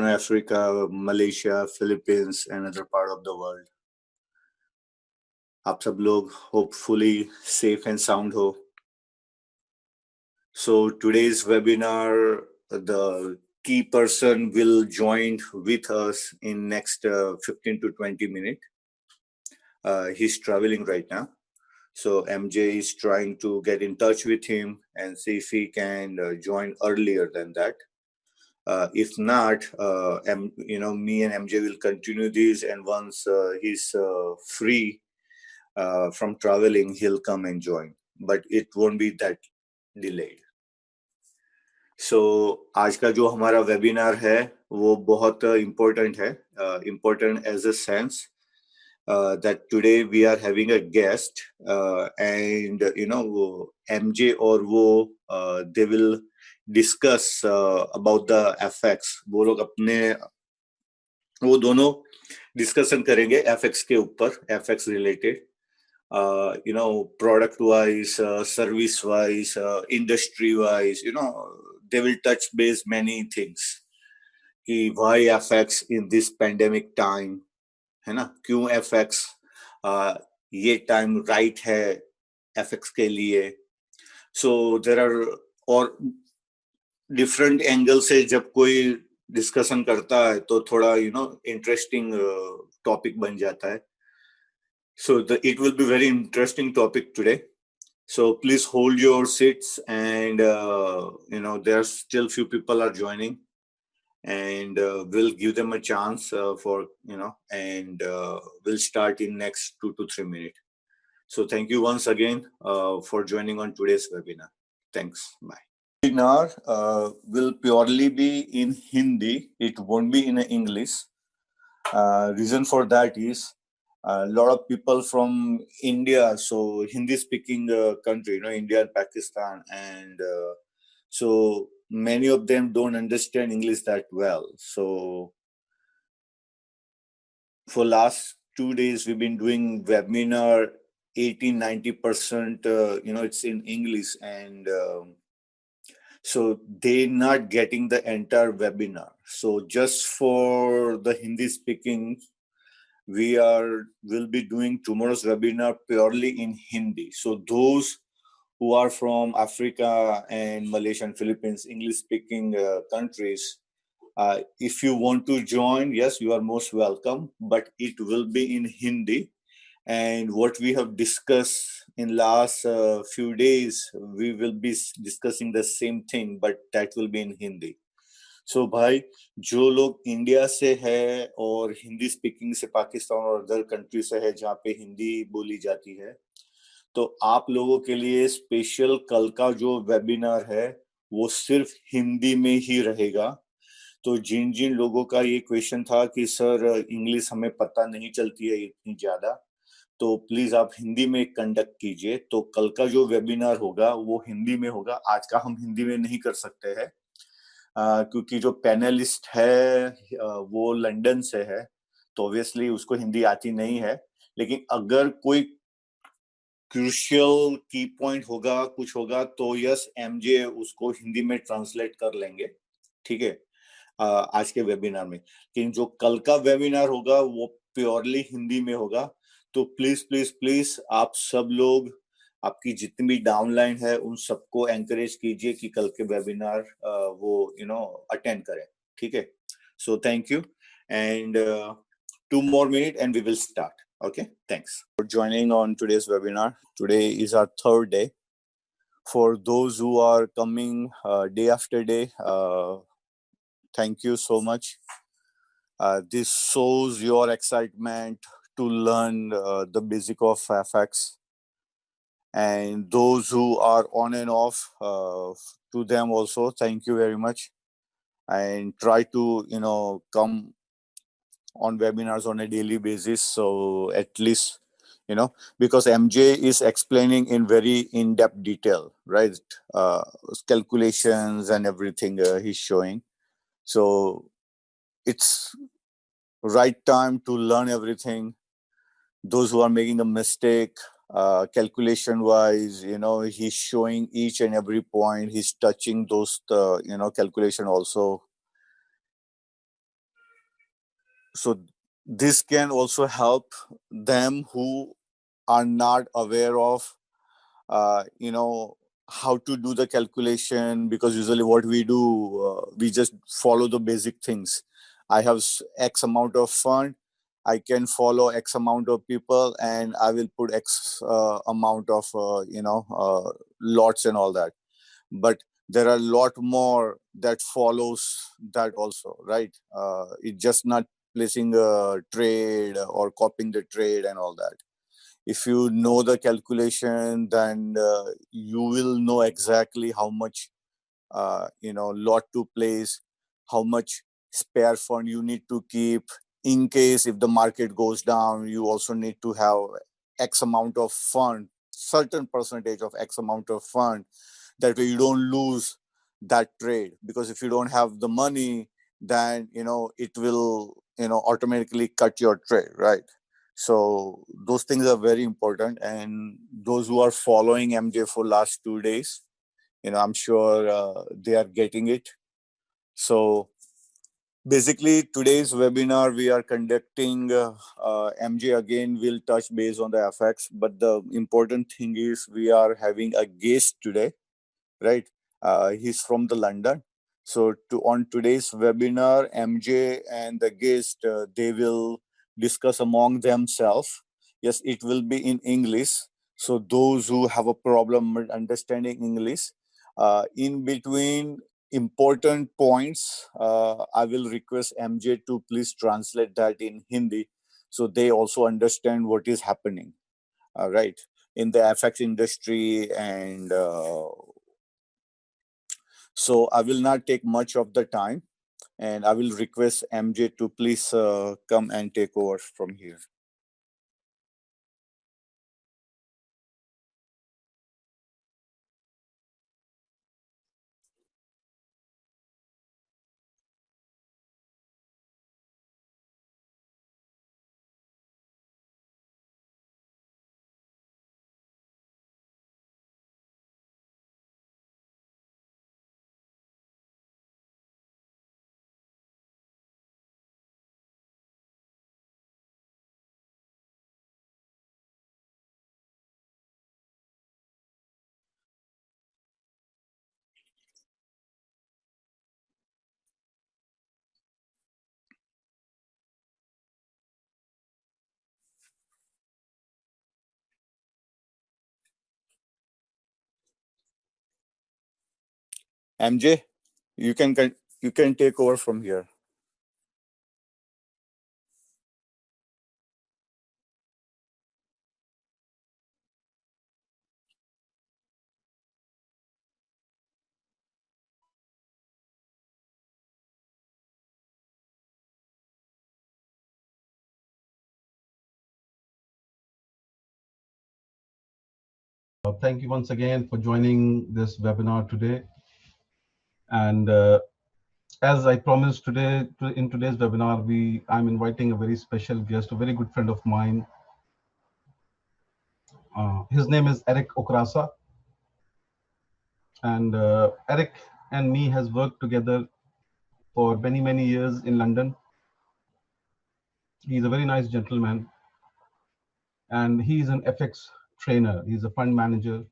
Africa, Malaysia, Philippines, and other part of the world. आप सब लोग hopefully safe and sound हो. So today's webinar, the key person will join with us in next 15 to 20 minutes. He's traveling right now. So MJ is trying to get in touch with him and see if he can join earlier than that. If not, me and MJ will continue this, and once he's free from traveling, he'll come and join. But it won't be that delayed. So आज का जो हमारा webinar है वो बहुत important है, important as a sense that today we are having a guest and MJ और वो they will discuss about the FX. वो लोग वो दोनों डिस्कशन करेंगे FX के ऊपर, FX related, product wise, service wise, industry wise, they will touch base many things. कि why FX in this pandemic time, है ना, क्यों FX ये टाइम राइट है FX के लिए. So there are और डिफरेंट एंगल से जब कोई डिस्कशन करता है तो थोड़ा इंटरेस्टिंग टॉपिक बन जाता है. So it will be very interesting topic today. So please hold your seats, and there are still few people are joining, and we'll give them a chance and we'll start in next 2 to 3 minutes. So thank you once again for joining on today's webinar. Thanks. Bye. Webinar will purely be in Hindi. It won't be in English. Reason for that is a lot of people from India, so Hindi-speaking country, India and Pakistan, and so many of them don't understand English that well. So for last 2 days, we've been doing webinar 80-90%, it's in English, and so they're not getting the entire webinar. So just for the Hindi speaking, will be doing tomorrow's webinar purely in Hindi. So those who are from Africa and Malaysia and Philippines, English speaking countries, if you want to join, yes, you are most welcome, but it will be in Hindi. And what we have discussed in last few days, we will be discussing the same thing, but that will be in Hindi. So भाई, जो लोग India से है और Hindi speaking से पाकिस्तान और other country से है जहाँ पे हिंदी बोली जाती है, तो आप लोगों के लिए स्पेशल कल का जो वेबिनार है वो सिर्फ हिंदी में ही रहेगा. तो जिन जिन लोगों का ये क्वेश्चन था कि सर इंग्लिश हमें पता नहीं चलती है इतनी ज्यादा, तो प्लीज आप हिंदी में कंडक्ट कीजिए. तो कल का जो वेबिनार होगा वो हिंदी में होगा. आज का हम हिंदी में नहीं कर सकते हैं क्योंकि जो पैनलिस्ट है वो लंदन से है, तो ऑब्वियसली उसको हिंदी आती नहीं है. लेकिन अगर कोई क्रूशियल की पॉइंट होगा, कुछ होगा, तो यस, एमजे उसको हिंदी में ट्रांसलेट कर लेंगे. ठीक है, आज के वेबिनार में. लेकिन जो कल का वेबिनार होगा वो प्योरली हिंदी में होगा. तो प्लीज प्लीज प्लीज आप सब लोग, आपकी जितनी भी डाउनलाइन है, उन सबको एंकरेज कीजिए कि कल के वेबिनार वो अटेंड करें. ठीक है. So thank you, and 2 more minutes and we will start. Okay, thanks for joining on today's webinar. Today is our 3rd day. For those who are coming day after day, thank you so much. This shows your excitement to learn the basic of FX. And those who are on and off, to them also, thank you very much. And try to, come on webinars on a daily basis. So at least, because MJ is explaining in very in-depth detail, right? Calculations and everything he's showing. So it's right time to learn everything. Those who are making a mistake, calculation wise, he's showing each and every point. He's touching those, calculation also. So this can also help them who are not aware of how to do the calculation, because usually what we do, we just follow the basic things. I have x amount of fund, I can follow x amount of people, and I will put x amount of lots and all that. But there are a lot more that follows that also, right? It's just not placing a trade or copying the trade and all that. If you know the calculation, then you will know exactly how much lot to place, how much spare fund you need to keep in case if the market goes down. You also need to have x amount of fund, certain percentage of x amount of fund, that way you don't lose that trade. Because if you don't have the money, then it will automatically cut your trade, right? So those things are very important, and those who are following MJ for last 2 days, I'm sure they are getting it. So basically, today's webinar we are conducting, MJ again will touch base on the FX, but the important thing is we are having a guest today, right? He's from the London. So on today's webinar, MJ and the guest, they will discuss among themselves. Yes, it will be in English. So those who have a problem with understanding English, in between important points, I will request MJ to please translate that in Hindi, so they also understand what is happening, right, in the FX industry. And so I will not take much of the time, and I will request MJ to please come and take over from here. MJ, you can take over from here. Thank you once again for joining this webinar today. And as I promised today, in today's webinar, I'm inviting a very special guest, a very good friend of mine. His name is Eric Okrasa. And Eric and me has worked together for many, many years in London. He's a very nice gentleman. And he's an FX trainer. He's a fund manager.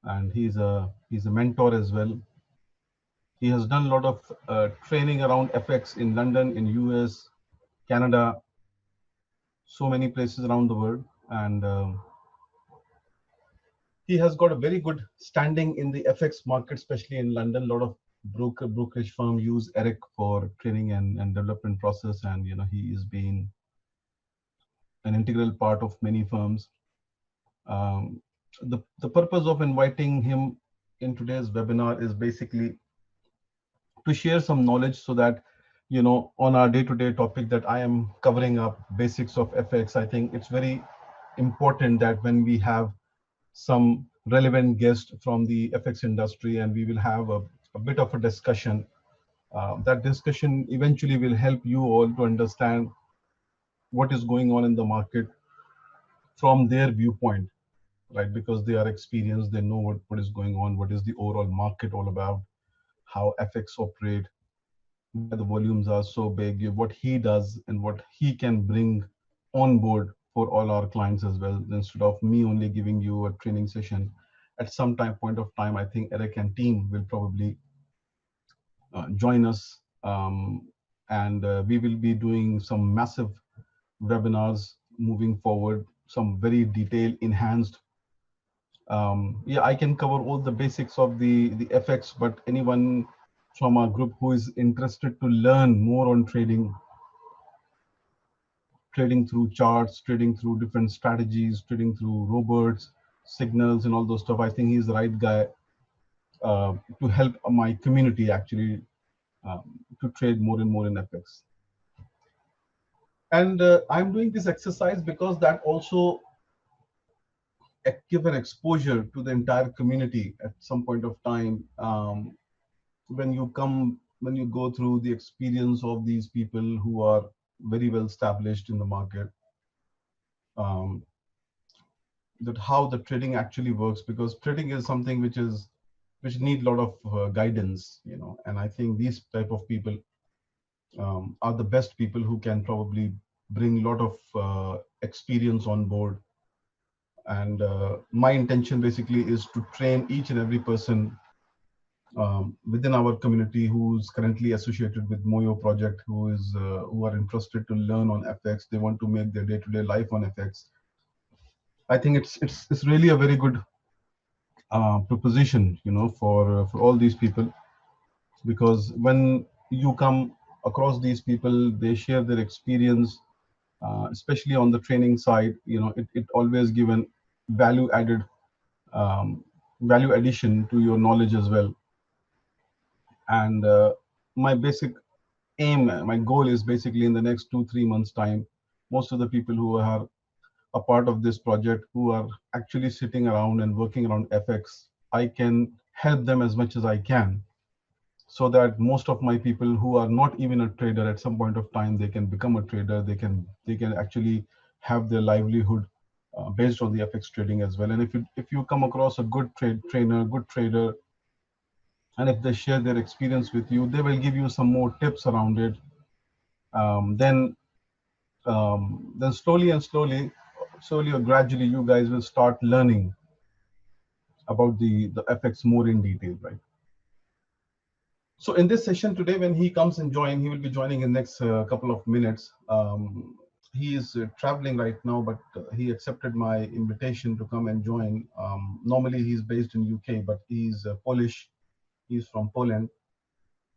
And he's a mentor as well. He has done a lot of training around FX in London, in US, Canada, so many places around the world. And he has got a very good standing in the FX market, especially in London. A lot of brokerage firm use Eric for training and development process. And, he is being an integral part of many firms. The purpose of inviting him in today's webinar is basically to share some knowledge, so that on our day-to-day topic that I am covering up, basics of FX, I think it's very important that when we have some relevant guest from the FX industry and we will have a bit of a discussion, that discussion eventually will help you all to understand what is going on in the market from their viewpoint, right? Because they are experienced, they know what is going on, what is the overall market all about, how FX operate, why the volumes are so big, what he does and what he can bring on board for all our clients as well. Instead of me only giving you a training session, at some point of time, I think Eric and team will probably join us, and we will be doing some massive webinars moving forward, some very detailed, enhanced. Yeah, I can cover all the basics of the FX, but anyone from our group who is interested to learn more on trading through charts, trading through different strategies, trading through robots, signals, and all those stuff, I think he's the right guy to help my community actually to trade more and more in FX. And I'm doing this exercise because that also give an exposure to the entire community at some point of time. When you go through the experience of these people who are very well established in the market, um, that how the trading actually works, because trading is something which need a lot of guidance, and I think these type of people are the best people who can probably bring a lot of experience on board. And my intention basically is to train each and every person within our community who's currently associated with Moyo project, who are interested to learn on FX. They want to make their day-to-day life on FX. I think it's really a very good proposition, for all these people, because when you come across these people, they share their experience, especially on the training side. It always given value added, um, value addition to your knowledge as well. And my basic aim, my goal is basically in the next 2-3 months time, most of the people who are a part of this project, who are actually sitting around and working around FX, I can help them as much as I can, so that most of my people who are not even a trader, at some point of time they can become a trader. They can actually have their livelihood based on the FX trading as well. And if you come across a good trainer, good trader, and if they share their experience with you, they will give you some more tips around it. Then slowly or gradually, you guys will start learning about the FX more in detail, right? So in this session today, when he comes and join, he will be joining in next couple of minutes. He is traveling right now, but he accepted my invitation to come and join. Normally he's based in UK, but he's Polish. He's from Poland,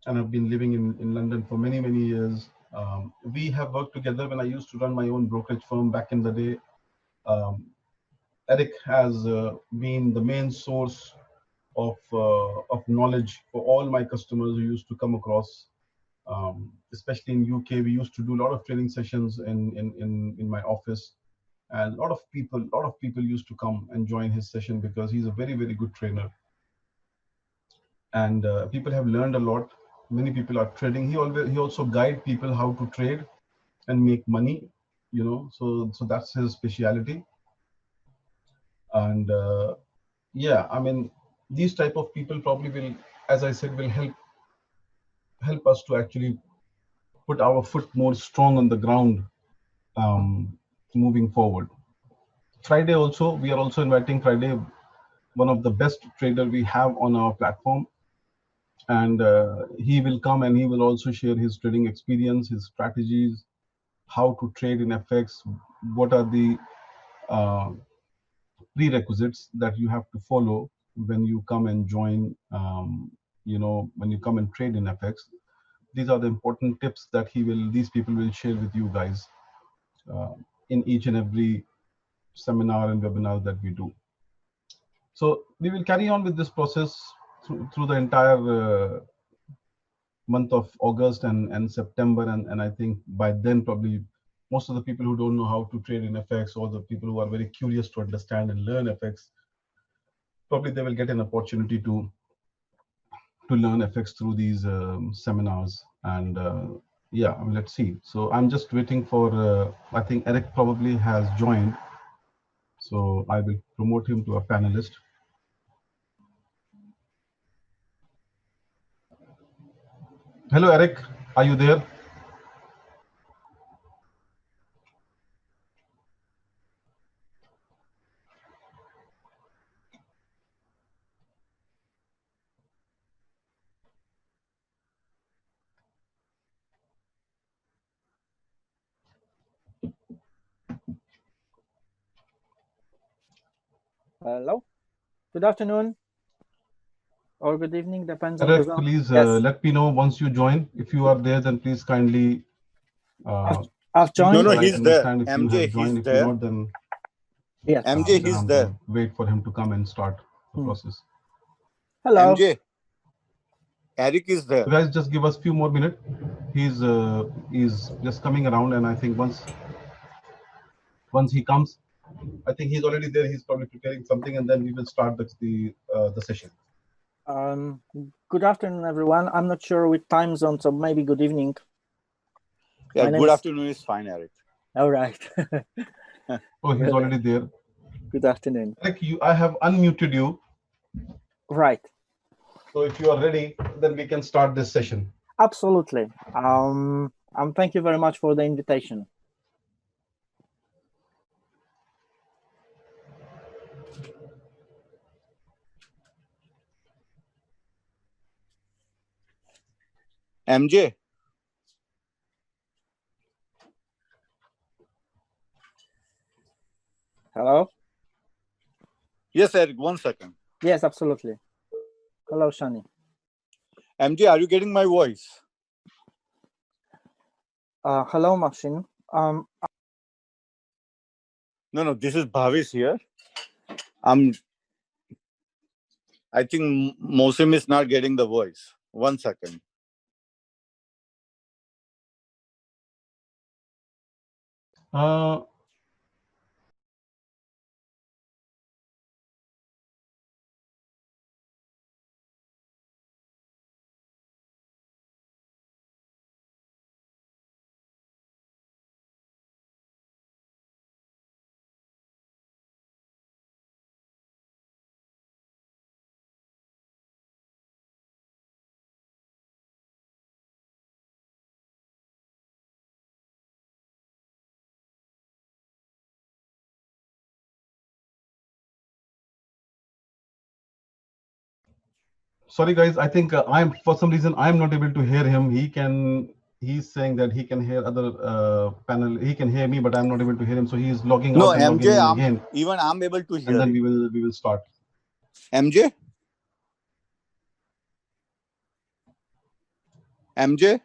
and I've been living in London for many, many years. We have worked together when I used to run my own brokerage firm back in the day. Eric has been the main source of knowledge for all my customers who used to come across. Especially in UK, we used to do a lot of training sessions in my office, and a lot of people used to come and join his session because he's a very, very good trainer. And people have learned a lot. Many people are trading. He also guide people how to trade and make money. So that's his speciality. And yeah, I mean, these type of people probably will, as I said, will help us to actually put our foot more strong on the ground, um, moving forward. Friday also, we are also inviting Friday, one of the best trader we have on our platform, and he will come and he will also share his trading experience, his strategies, how to trade in FX, what are the uh, prerequisites that you have to follow when you come and join, when you come and trade in FX. These are the important tips that these people will share with you guys uh, in each and every seminar and webinar that we do. So we will carry on with this process through the entire month of August and September, and I think by then probably most of the people who don't know how to trade in FX, or the people who are very curious to understand and learn FX, probably they will get an opportunity to learn FX through these seminars. And yeah, I mean, let's see. So I'm just waiting for, I think Eric probably has joined. So I will promote him to a panelist. Hello, Eric. Are you there? Hello. Good afternoon or good evening, depends on the Eric, zone. please Yes, let me know once you join. If you are there, then please kindly I've speak joined. so No, I he's there. understand if you MJ, have joined. he's If you're there. not, then Yes. MJ, then I he's have there. to wait for him to come and start the process. Hello. MJ, Eric is there. So guys, just give us a few more minutes. He's just coming around, and I think once he comes, I think he's already there. He's probably preparing something, and then we will start the session. Good afternoon, everyone. I'm not sure with time zone, so maybe good evening. Yeah, good afternoon is fine, Eric. All right. Oh, he's already there. Good afternoon. Eric, I have unmuted you. Right. So if you are ready, then we can start this session. Absolutely. Thank you very much for the invitation. MJ. Hello. Yes, Eric, 1 second. Yes, absolutely. Hello, Shani. MJ, are you getting my voice? Hello, Marcin. No, this is Bhavish here. I think Mosim is not getting the voice. 1 second. Sorry, guys. I think for some reason I'm not able to hear him. He's saying that he can hear other panel. He can hear me, but I'm not able to hear him. So he's logging out and logging in again. Even I'm able to hear. And then we will start. MJ. MJ.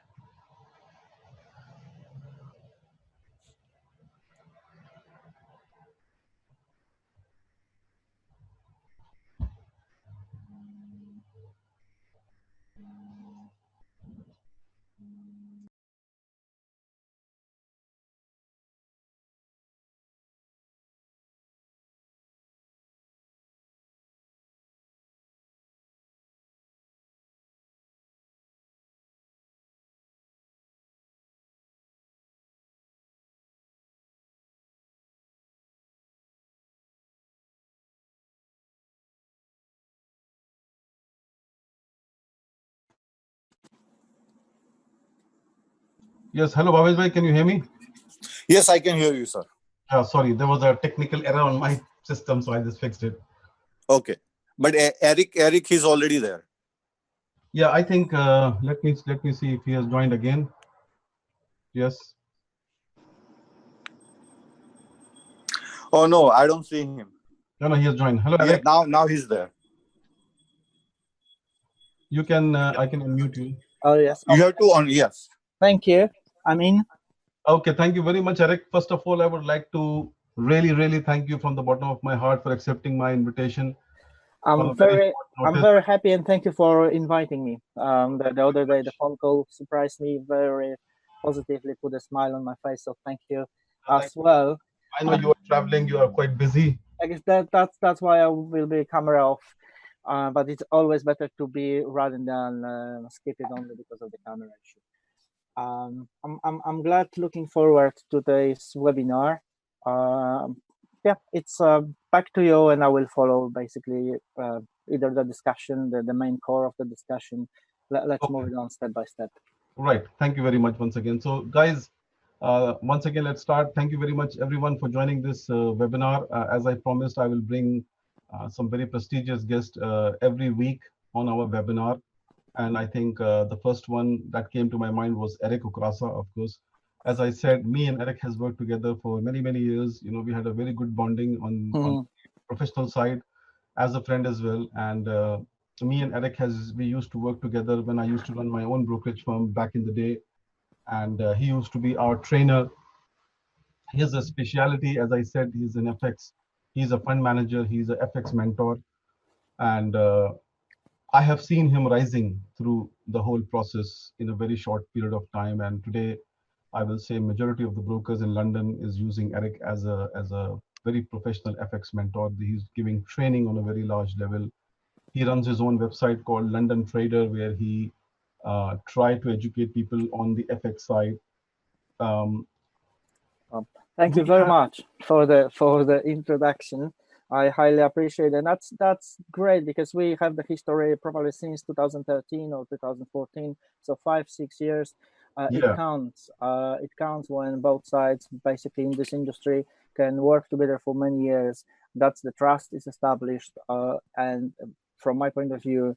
Yes. Hello, Bhavesh bhai. Can you hear me? Yes, I can hear you, sir. Sorry, there was a technical error on my system, so I just fixed it. Okay, but Eric, he's already there. Yeah, I think let me see if he has joined again. Yes. Oh no, I don't see him. No, he has joined. Hello, Yeah, Eric. now he's there. You can I can unmute you. Oh yes. You have to on. Yes. Thank you. I'm in. Okay, thank you very much, Eric. First of all, I would like to really thank you from the bottom of my heart for accepting my invitation. I'm very happy and thank you for inviting me. The other day, the phone call surprised me very positively, put a smile on my face. So thank you as well. I know you are traveling; you are quite busy. I guess that's why I will be camera off. But it's always better to be rather than skip it only because of the camera issue. I'm glad, looking forward to today's webinar. Yeah, it's back to you, and I will follow basically either the discussion, the main core of the discussion. Let's move it on step by step. Right. Thank you very much once again. So, guys, once again, let's start. Thank you very much, everyone, for joining this webinar. As I promised, I will bring some very prestigious guests every week on our webinar. And I think the first one that came to my mind was Eric Okrasa, of course. As I said, me and Eric has worked together for many, many years. You know, we had a very good bonding on professional side as a friend as well. And me and Eric we used to work together when I used to run my own brokerage firm back in the day. And he used to be our trainer. His specialty, as I said, he's an FX. He's a fund manager. He's a FX mentor. And I have seen him rising through the whole process in a very short period of time. And today, I will say majority of the brokers in London is using Eric as a very professional FX mentor. He's giving training on a very large level. He runs his own website called London Trader, where he try to educate people on the FX side. Um, Thank you very much for the introduction. I highly appreciate it. And that's great because we have the history probably since 2013 or 2014, so 5-6 years. It counts. It counts when both sides, basically in this industry, can work together for many years. That's the trust is established, and from my point of view,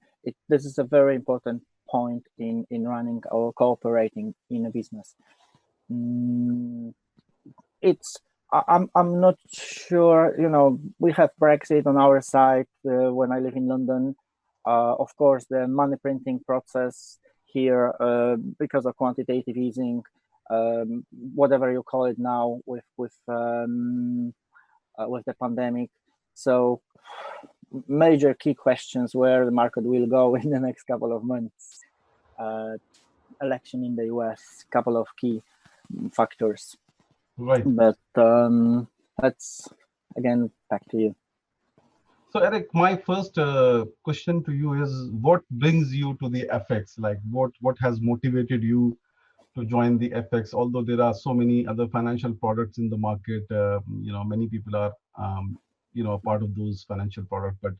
this is a very important point in running or cooperating in a business. I'm not sure, we have Brexit on our side when I live in London. Of course, the money printing process here, because of quantitative easing, whatever you call it now with the pandemic. So major key questions where the market will go in the next couple of months. Election in the US, couple of key factors. Right. But that's again back to you. So Eric, my first question to you is, what brings you to the FX? Like, what has motivated you to join the FX? Although there are so many other financial products in the market, many people are, part of those financial products, but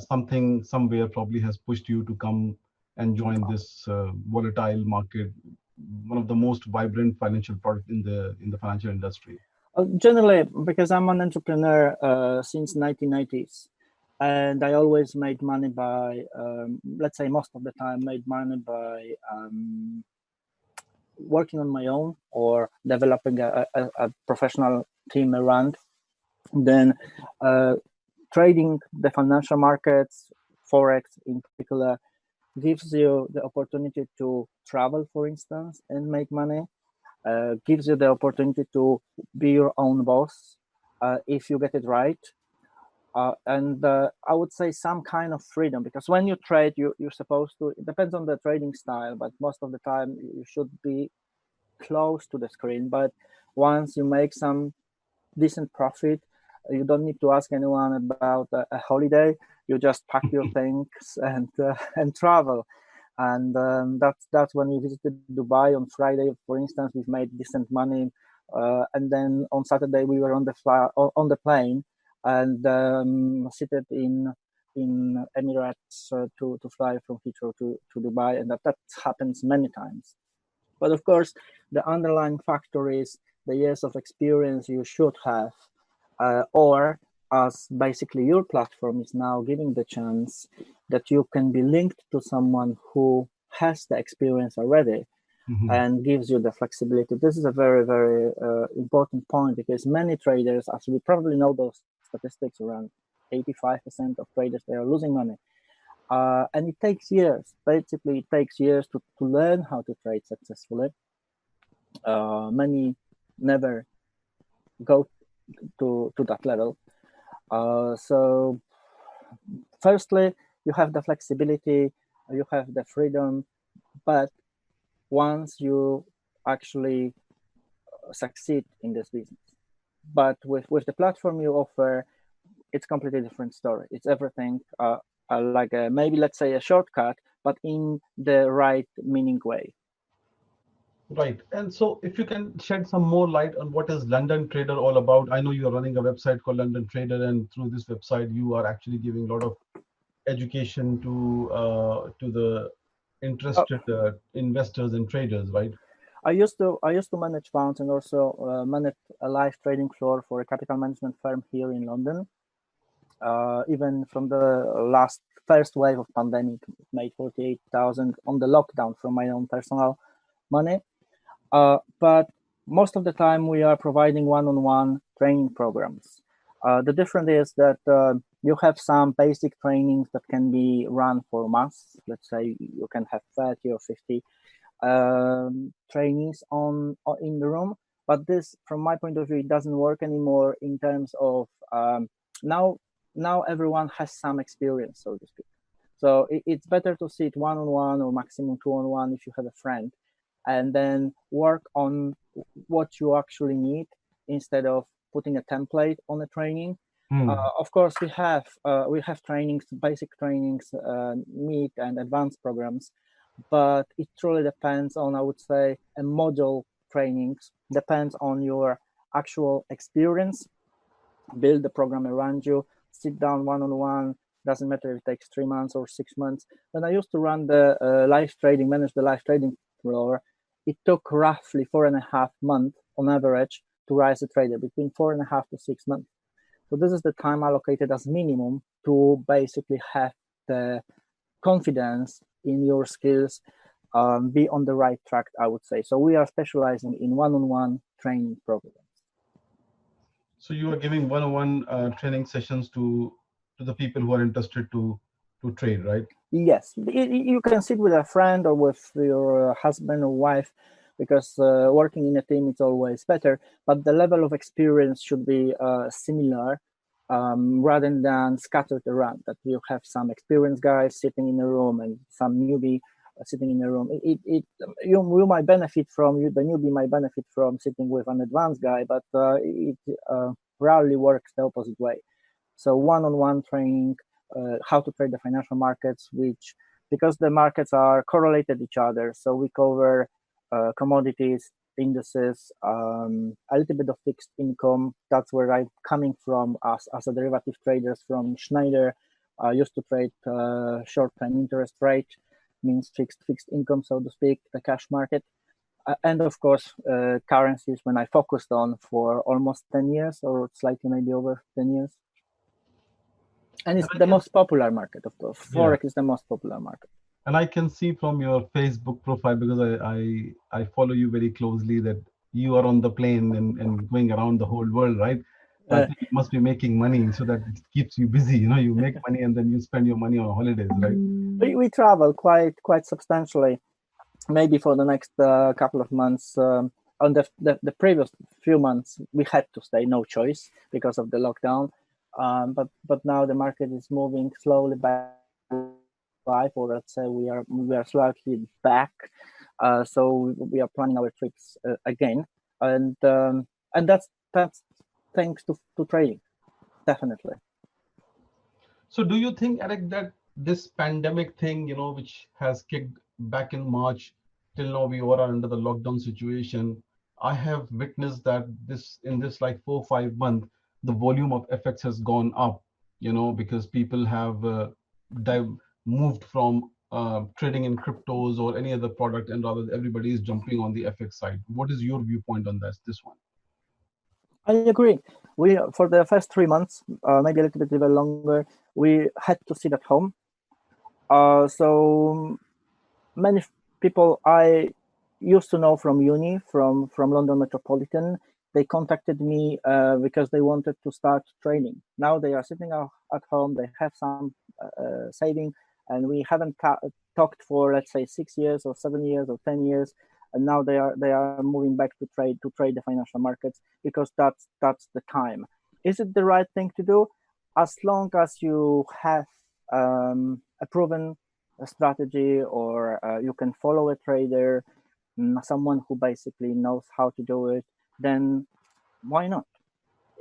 something somewhere probably has pushed you to come and join this volatile market, one of the most vibrant financial product in the financial industry. Generally, because I'm an entrepreneur since 1990s, and I always made money by, let's say most of the time, made money by working on my own or developing a professional team around. Then trading the financial markets, Forex in particular, gives you the opportunity to travel, for instance, and make money. Gives you the opportunity to be your own boss if you get it right. And I would say some kind of freedom, because when you trade, you're supposed to, it depends on the trading style, but most of the time you should be close to the screen. But once you make some decent profit, you don't need to ask anyone about a holiday. You just pack your things and travel. And that's when we visited Dubai on Friday, for instance. We've made decent money, and then on Saturday we were on the plane and seated in Emirates to fly from Heathrow to Dubai, and that happens many times. But of course, the underlying factor is the years of experience you should have, or as basically your platform is now giving the chance that you can be linked to someone who has the experience already and gives you the flexibility. This is a very, very important point, because many traders, as we probably know those statistics, around 85% of traders, they are losing money. And it takes years. Basically, it takes years to learn how to trade successfully. Many never go to that level. So firstly, you have the flexibility, you have the freedom, but once you actually succeed in this business, but with the platform you offer, it's completely different story. It's everything like maybe let's say a shortcut, but in the right meaning way. Right. And so if you can shed some more light on what is London Trader all about. I know you are running a website called London Trader, and through this website, you are actually giving a lot of education to the interested investors and traders, right? I used to manage funds and also manage a live trading floor for a capital management firm here in London. Even from the first wave of pandemic, made 48,000 on the lockdown from my own personal money. But most of the time we are providing one-on-one training programs. The difference is that you have some basic trainings that can be run for months. Let's say you can have 30 or 50 trainees in the room, but this, from my point of view, it doesn't work anymore in terms of now everyone has some experience, so to speak. So it's better to sit one-on-one or maximum two-on-one if you have a friend, and then work on what you actually need instead of putting a template on a training. Of course, we have trainings, basic trainings, mid and advanced programs, but it truly depends on, I would say, a module trainings, depends on your actual experience. Build the program around you, sit down one-on-one, doesn't matter if it takes 3 months or 6 months. When I used to run the manage the live trading floor, it took roughly 4.5 months on average to rise a trader, between 4.5 to 6 months. So this is the time allocated as minimum to basically have the confidence in your skills, be on the right track, I would say. So we are specializing in one-on-one training programs. So you are giving one-on-one training sessions to the people who are interested to trade, right? Yes, you can sit with a friend or with your husband or wife, because working in a team is always better, but the level of experience should be similar, rather than scattered around, that you have some experienced guys sitting in a room and some newbie sitting in a room. You might benefit from, the newbie might benefit from sitting with an advanced guy, but it rarely works the opposite way. So one-on-one training, how to trade the financial markets, which, because the markets are correlated each other, so we cover commodities, indices, a little bit of fixed income. That's where I'm coming from as a derivative traders from Schneider. I used to trade short-term interest rate, means fixed income, so to speak, the cash market. And of course, currencies, when I focused on for almost 10 years or slightly maybe over 10 years. And it's the most popular market, of course. Forex is the most popular market. And I can see from your Facebook profile, because I follow you very closely, that you are on the plane and going around the whole world, right? So I think you must be making money, so that it keeps you busy. You make money and then you spend your money on holidays, right? We travel quite substantially. Maybe for the next couple of months. On the previous few months, we had to stay, no choice, because of the lockdown. But now the market is moving slowly back, or let's say we are slightly back. So we are planning our trips again, and that's thanks to trading, definitely. So do you think, Eric, that this pandemic thing, which has kicked back in March till now, we are under the lockdown situation, I have witnessed that in this like 4 or 5 months, the volume of FX has gone up, because people have moved from trading in cryptos or any other product, and rather everybody is jumping on the FX side. What is your viewpoint on this one? I agree. We, for the first 3 months, maybe a little bit even longer, we had to sit at home. So many people I used to know from uni, from London Metropolitan, they contacted me because they wanted to start trading. Now they are sitting at home, they have some saving, and we haven't talked for, let's say, 6 years or 7 years or 10 years, and now they are moving back to trade the financial markets, because that's the time. Is it the right thing to do? As long as you have a proven strategy, or you can follow a trader, someone who basically knows how to do it, then why not?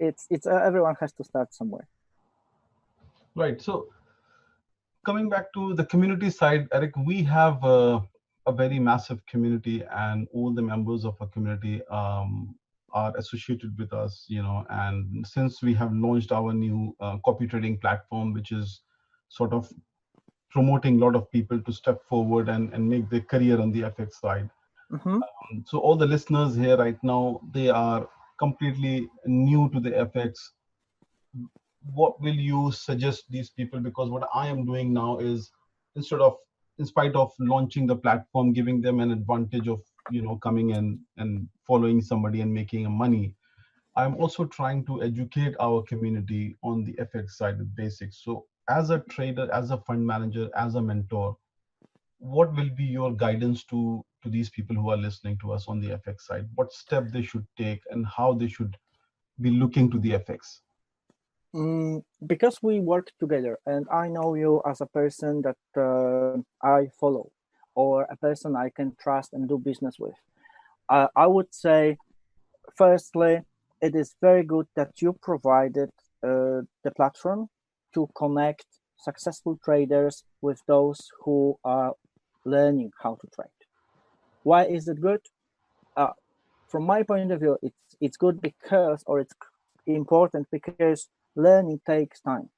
It's everyone has to start somewhere. Right. So coming back to the community side, Eric, we have a very massive community, and all the members of our community are associated with us, and since we have launched our new copy trading platform, which is sort of promoting a lot of people to step forward and make their career on the FX side. Mm-hmm. So all the listeners here right now, they are completely new to the FX. What will you suggest these people? Because what I am doing now is, instead of, in spite of launching the platform, giving them an advantage of, coming and following somebody and making money, I'm also trying to educate our community on the FX side with basics. So as a trader, as a fund manager, as a mentor, what will be your guidance to these people who are listening to us on the FX side? What step they should take and how they should be looking to the FX? Because we work together, and I know you as a person that I follow, or a person I can trust and do business with. I would say, firstly, it is very good that you provided the platform to connect successful traders with those who are learning how to trade. Why is it good? From my point of view, it's good because, or it's important because learning takes time.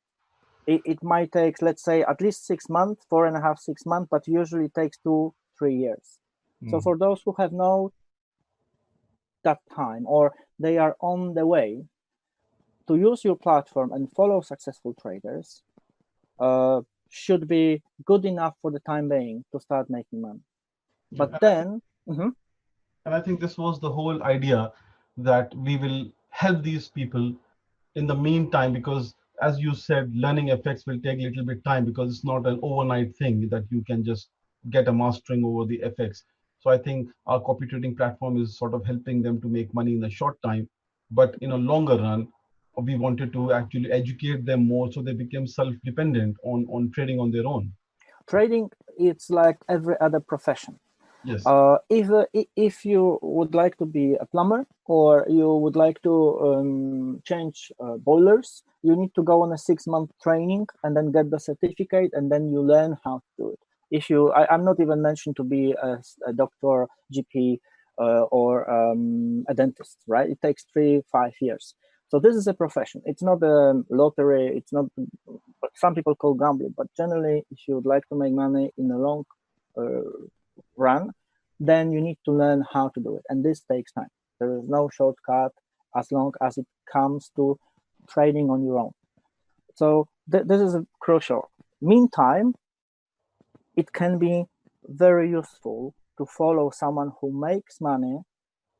It might take, let's say, at least 6 months, 4.5, 6 months, but usually it takes 2-3 years. So for those who have no that time, or they are on the way to use your platform and follow successful traders, should be good enough for the time being to start making money. But then, and I think this was the whole idea, that we will help these people in the meantime, because as you said, learning FX will take a little bit time, because it's not an overnight thing that you can just get a mastering over the FX. So I think our copy trading platform is sort of helping them to make money in a short time, but in a longer run, we wanted to actually educate them more so they become self-dependent on trading on their own. trading, it's like every other profession. Yes. If you would like to be a plumber, or you would like to change boilers, you need to go on a 6-month training and then get the certificate, and then you learn how to do it. I'm not even mentioned to be a doctor, GP, or a dentist, right? It takes 3-5 years. So this is a profession. It's not a lottery. It's not what some people call gambling, but generally, if you would like to make money in a long run, then you need to learn how to do it, and this takes time. There is no shortcut as long as it comes to trading on your own. So this is crucial. Meantime, it can be very useful to follow someone who makes money,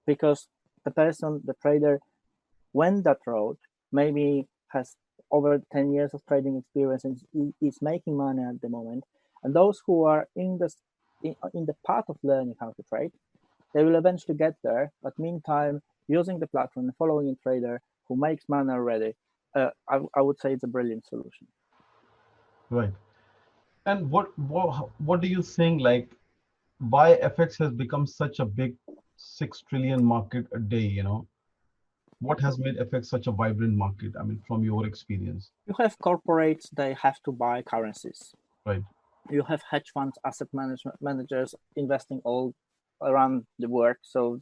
because the trader, went that road, maybe has over 10 years of trading experience and is making money at the moment. And those who are in the path of learning how to trade, they will eventually get there. But meantime, using the platform and following a trader who makes money already, I would say it's a brilliant solution. Right. And what do you think, like, why FX has become such a big 6 trillion market a day, What has made FX such a vibrant market? I mean, from your experience. You have corporates, they have to buy currencies. Right. You have hedge funds, asset managers investing all around the world. So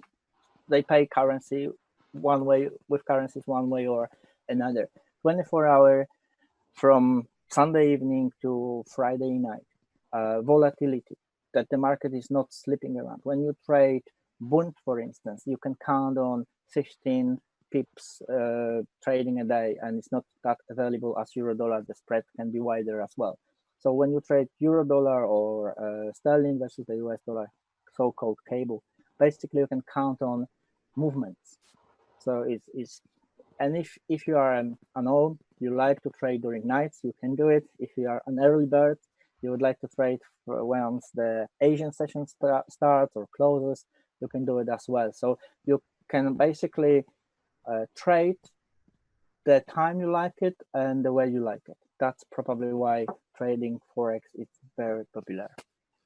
they pay currencies one way or another. 24-hour from Sunday evening to Friday night. Volatility, that the market is not slipping around. When you trade Bund, for instance, you can count on 15 pips trading a day, and it's not that available as euro dollar. The spread can be wider as well. So when you trade euro dollar or sterling versus the US dollar, so-called cable, basically you can count on movements. So it's and if you are an old, you like to trade during nights, you can do it. If you are an early bird, you would like to trade once the Asian session starts or closes, you can do it as well. So you can basically trade the time you like it and the way you like it. That's probably why trading Forex is very popular.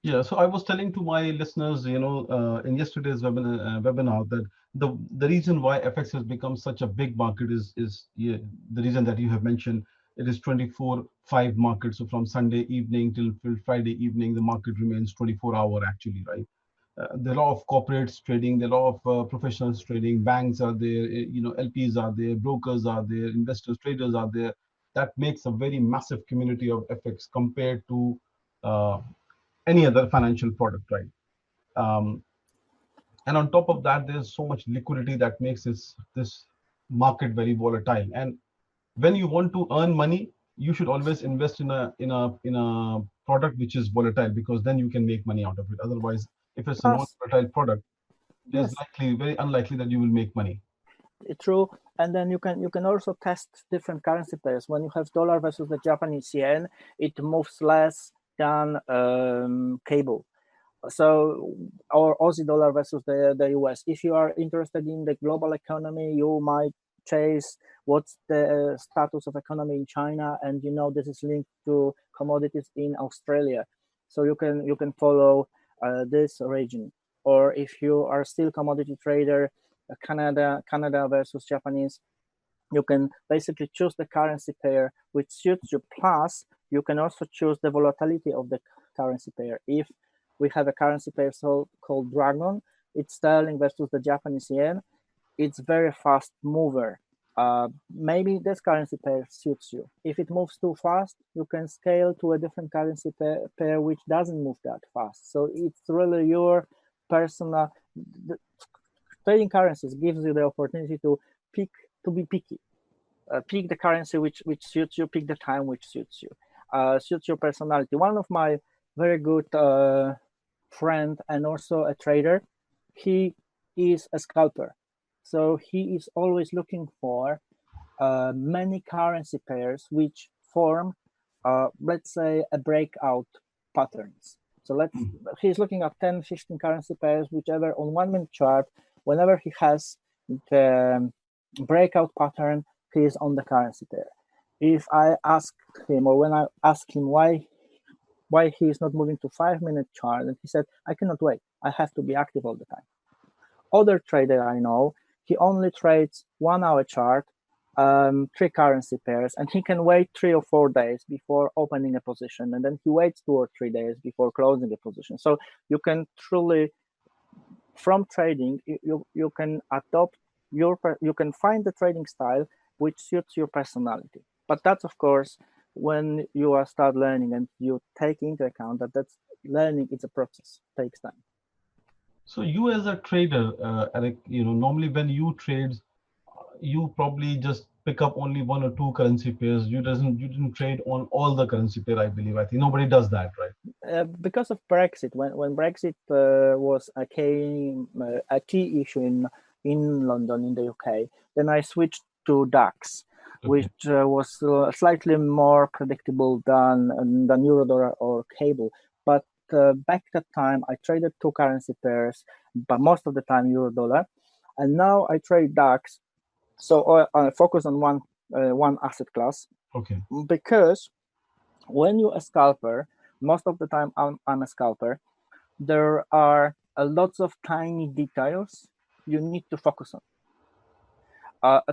Yeah, so I was telling to my listeners, in yesterday's webinar that the reason why FX has become such a big market is the reason that you have mentioned. It is 24/5 market. So from Sunday evening till Friday evening, the market remains 24-hour actually, right? There are a lot of corporates trading, there are a lot of professionals trading, banks are there, LPs are there, brokers are there, investors, traders are there. That makes a very massive community of FX compared to any other financial product, right? And on top of that, there's so much liquidity that makes this market very volatile. And when you want to earn money, you should always invest in a product which is volatile, because then you can make money out of it. Otherwise, if it's a Plus, non-volatile product, it is yes, very unlikely that you will make money. true. And then you can also test different currency pairs. When you have dollar versus the Japanese yen, it moves less than cable. So, or Aussie dollar versus the US. If you are interested in the global economy, you might chase what's the status of economy in China, and this is linked to commodities in Australia. So you can follow this region. Or if you are still commodity trader, Canada versus Japanese, you can basically choose the currency pair which suits you. Plus, you can also choose the volatility of the currency pair. If we have a currency pair called Dragon, it's sterling versus the Japanese yen. It's very fast mover. Maybe this currency pair suits you. If it moves too fast, you can scale to a different currency pair which doesn't move that fast. So it's really your personal. Trading currencies gives you the opportunity to be picky. Pick the currency which suits you. Pick the time which suits you. Suits your personality. One of my very good friend and also a trader, he is a scalper. So he is always looking for many currency pairs which form, let's say, a breakout patterns. So he's looking at 10, 15 currency pairs, whichever on 1 minute chart. Whenever he has the breakout pattern, he is on the currency pair. If I ask him, or when I ask him why he is not moving to 5 minute chart, and he said, I cannot wait. I have to be active all the time. Other trader I know, he only trades 1 hour chart, 3 currency pairs, and he can wait 3 or 4 days before opening a position, and then he waits 2 or 3 days before closing a position. So you can truly, from trading, you can adopt you can find the trading style which suits your personality. But that's, of course, when you are start learning, and you take into account that's learning is a process, takes time. So you as a trader, Eric, normally when you trade, you probably just pick up only 1 or 2 currency pairs. You didn't trade on all the currency pair, I believe. I think nobody does that, right? Because of Brexit, when Brexit was a key issue in London, in the UK, then I switched to DAX, which was slightly more predictable than Eurodollar or cable. But back that time, I traded 2 currency pairs, but most of the time Eurodollar, and now I trade DAX. So I focus on one asset class. Okay. Because when you're a scalper, most of the time I'm a scalper, there are lots of tiny details you need to focus on.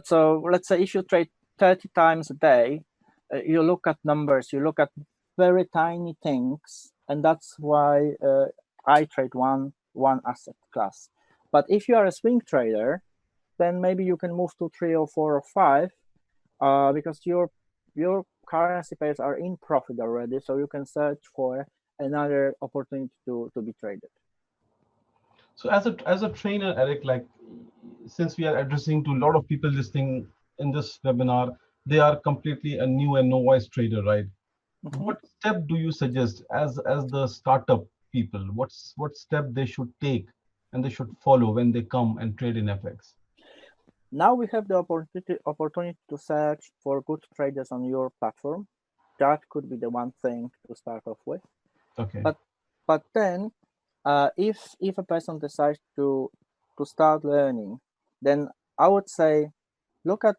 So let's say if you trade 30 times a day, you look at numbers, you look at very tiny things, and that's why I trade one asset class. But if you are a swing trader, then maybe you can move to 3 or 4 or 5, because your currency pairs are in profit already, so you can search for another opportunity to be traded. So as a trainer, Eric, like, since we are addressing to a lot of people listening in this webinar, they are completely a new and novice trader, right? Mm-hmm. What step do you suggest as the startup people? What step they should take and they should follow when they come and trade in FX? Now we have the opportunity to search for good traders on your platform. That could be the one thing to start off with. Okay. But then, if a person decides to start learning, then I would say look at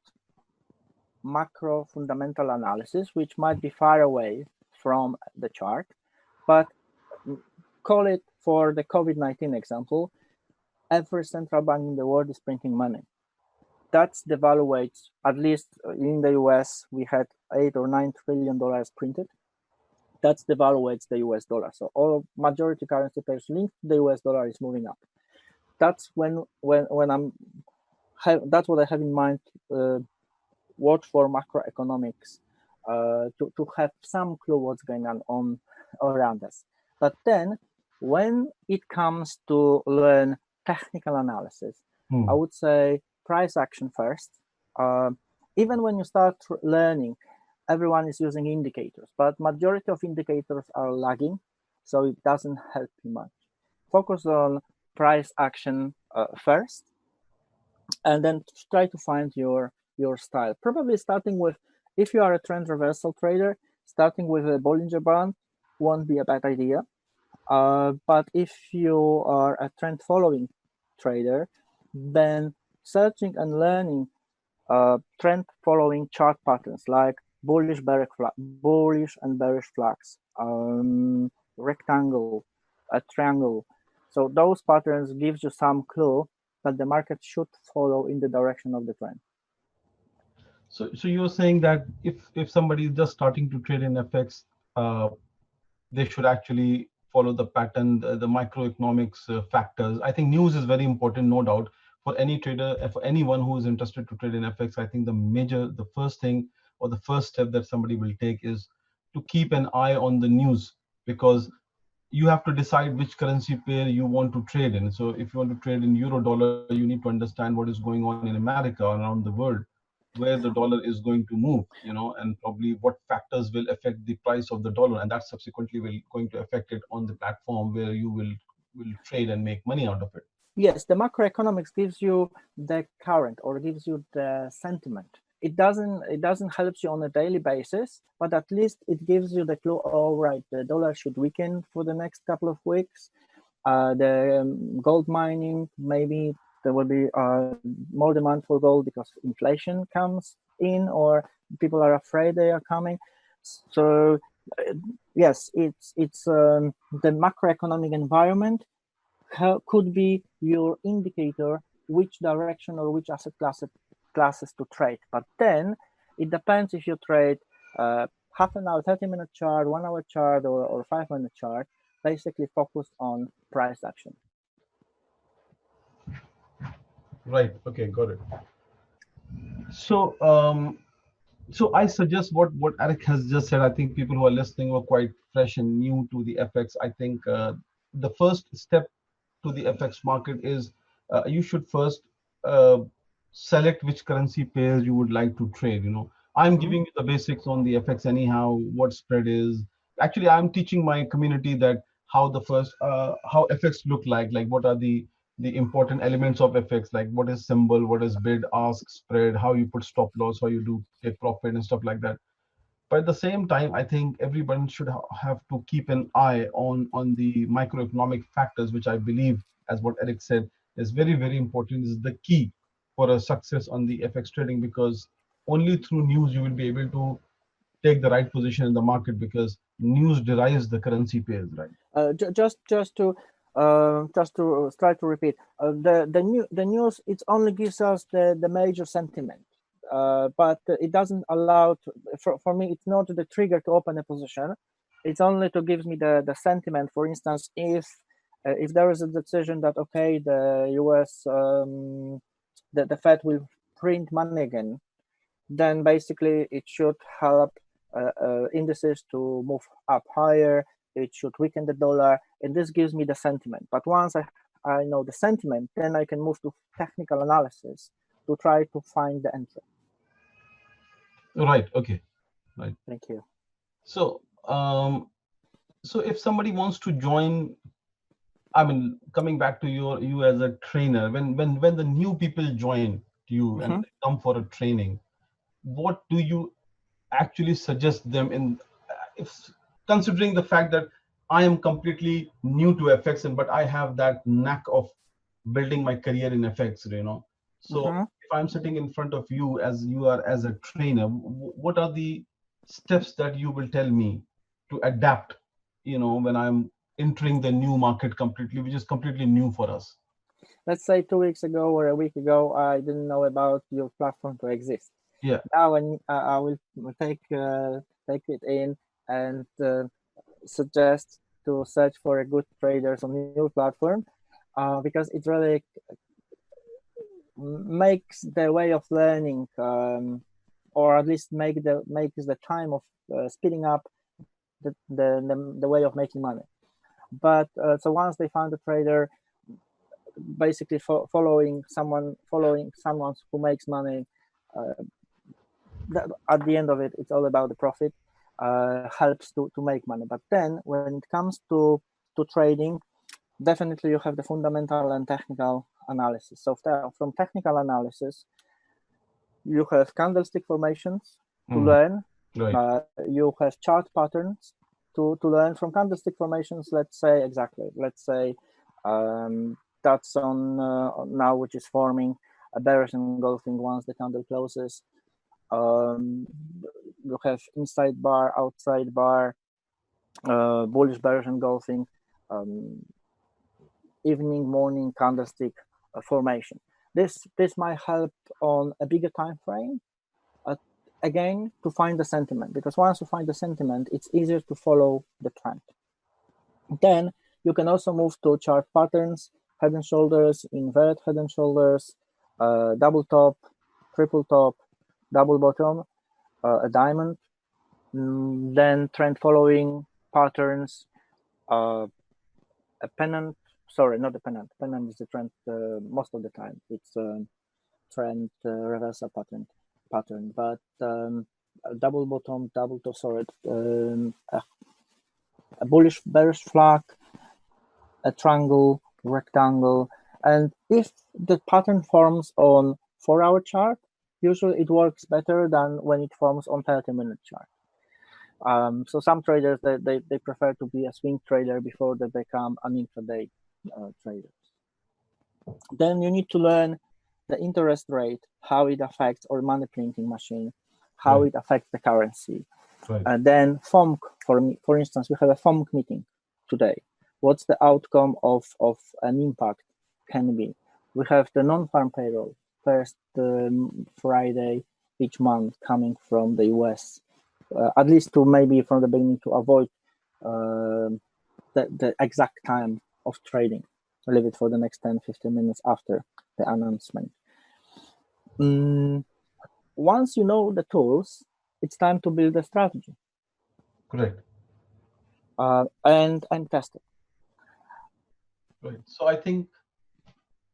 macro fundamental analysis, which might be far away from the chart, but call it, for the COVID-19 example, every central bank in the world is printing money. That's devaluates, at least in the US, we had $8 or $9 trillion printed. That's devaluates the US dollar. So all majority currency pairs linked to the US dollar is moving up. That's when that's what I have in mind. Watch for macroeconomics to have some clue what's going on around us. But then when it comes to learn technical analysis, I would say price action first. Even when you start learning, everyone is using indicators, but majority of indicators are lagging, so it doesn't help you much. Focus on price action first, and then try to find your style. Probably starting with, if you are a trend reversal trader, starting with a Bollinger Band won't be a bad idea. But if you are a trend following trader, then searching and learning trend following chart patterns like bullish and bearish flags, rectangle, a triangle. So those patterns gives you some clue that the market should follow in the direction of the trend. So you're saying that if somebody is just starting to trade in FX, they should actually follow the pattern, the microeconomics factors. I think news is very important, no doubt, for any trader, for anyone who is interested to trade in FX. I think the first thing or the first step that somebody will take is to keep an eye on the news, because you have to decide which currency pair you want to trade in. So if you want to trade in euro dollar, you need to understand what is going on in America or around the world, where the dollar is going to move, and probably what factors will affect the price of the dollar, and that subsequently will going to affect it on the platform where you will trade and make money out of it. Yes, the macroeconomics gives you the current, or gives you the sentiment. It doesn't help you on a daily basis, but at least it gives you the clue. All right, the dollar should weaken for the next couple of weeks. The gold mining, maybe there will be more demand for gold because inflation comes in, or people are afraid they are coming. So yes, it's the macroeconomic environment could be your indicator which direction or which asset classes to trade. But then it depends if you trade half an hour, 30-minute chart, 1 hour chart, or 5-minute chart. Basically focus on price action. Right. Okay, got it. So so I suggest what Eric has just said. I think people who are listening were quite fresh and new to the FX. I think the first step to the FX market is you should first select which currency pairs you would like to trade. I'm giving you the basics on the FX anyhow, what spread is. Actually, I'm teaching my community that how the first how FX look like what are the important elements of FX, like what is symbol, what is bid, ask, spread, how you put stop loss, how you do take profit and stuff like that. But at the same time, I think everyone should have to keep an eye on the microeconomic factors, which I believe, as what Eric said, is very, very important, is the key for a success on the FX trading, because only through news you will be able to take the right position in the market, because news derives the currency pairs, right? Just to try to repeat, the news, it only gives us the major sentiment, but it doesn't allow for me. It's not the trigger to open a position. It's only to give me the sentiment. For instance, if there is a decision that okay, the US the Fed will print money again, then basically it should help indices to move up higher. It should weaken the dollar, and this gives me the sentiment. But once I know the sentiment, then I can move to technical analysis to try to find the entry. Right. Okay. Right. Thank you. So, so if somebody wants to join, I mean, coming back to you as a trainer, when the new people join you and they come for a training, what do you actually suggest them in, if considering the fact that I am completely new to FX, but I have that knack of building my career in FX, So if I'm sitting in front of you as a trainer, what are the steps that you will tell me to adapt, when I'm entering the new market completely, which is completely new for us? Let's say 2 weeks ago or a week ago, I didn't know about your platform to exist. Yeah. Now I will take it in and suggest to search for a good traders on your platform, because it really makes the way of learning, or at least makes the time of speeding up the way of making money. But so once they found a trader, basically following someone who makes money, at the end of it, it's all about the profit. Helps to make money. But then when it comes to trading, definitely you have the fundamental and technical analysis. So from technical analysis, you have candlestick formations to learn. Right. You have chart patterns to learn. From candlestick formations, let's say that's on now, which is forming a bearish engulfing once the candle closes. You have inside bar, outside bar, bullish bearish engulfing, evening, morning candlestick formation. This might help on a bigger time frame, again, to find the sentiment, because once you find the sentiment, it's easier to follow the trend. Then you can also move to chart patterns, head and shoulders, inverted head and shoulders, double top, triple top, double bottom, a diamond, then trend following patterns, a pennant. Sorry, not a pennant. Pennant is the trend most of the time. It's trend reversal pattern, but a double bottom, double top. Sorry, a bullish bearish flag, a triangle, rectangle, and if the pattern forms on 4-hour chart, usually it works better than when it forms on 30-minute chart. So some traders they prefer to be a swing trader before they become an intraday traders. Then you need to learn the interest rate, how it affects our money printing machine, how it affects the currency. And then FOMC, for instance, we have a FOMC meeting today. What's the outcome of an impact can be? We have the non-farm payroll, first Friday each month coming from the US, at least to maybe from the beginning to avoid the exact time of trading. I'll leave it for the next 10-15 minutes after the announcement. Once you know the tools, it's time to build a strategy. Correct. And test it. Right. So I think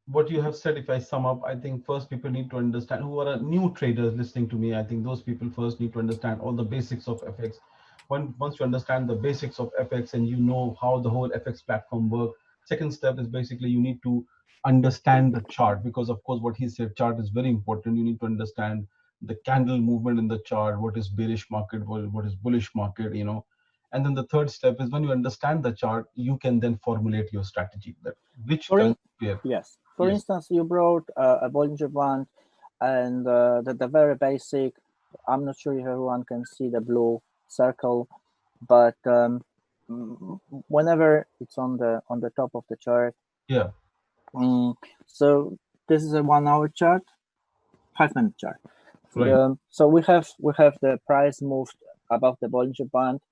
what you have said, if I sum up, I think first people need to understand, who are new traders listening to me, I think those people first need to understand all the basics of FX. Once you understand the basics of FX and you know how the whole FX platform works, second step is basically you need to understand the chart, because of course what he said, chart is very important. You need to understand the candle movement in the chart, what is bearish market, what is bullish market, you know. And then the third step is when you understand the chart, you can then formulate your strategy, that which currency pair. Yes. For instance, you brought a Bollinger Band, and the very basic. I'm not sure if everyone can see the blue circle, but whenever it's on the top of the chart. Yeah. So this is a 1-hour chart, 5-minute chart. Right. So we have the price moved above the Bollinger Band,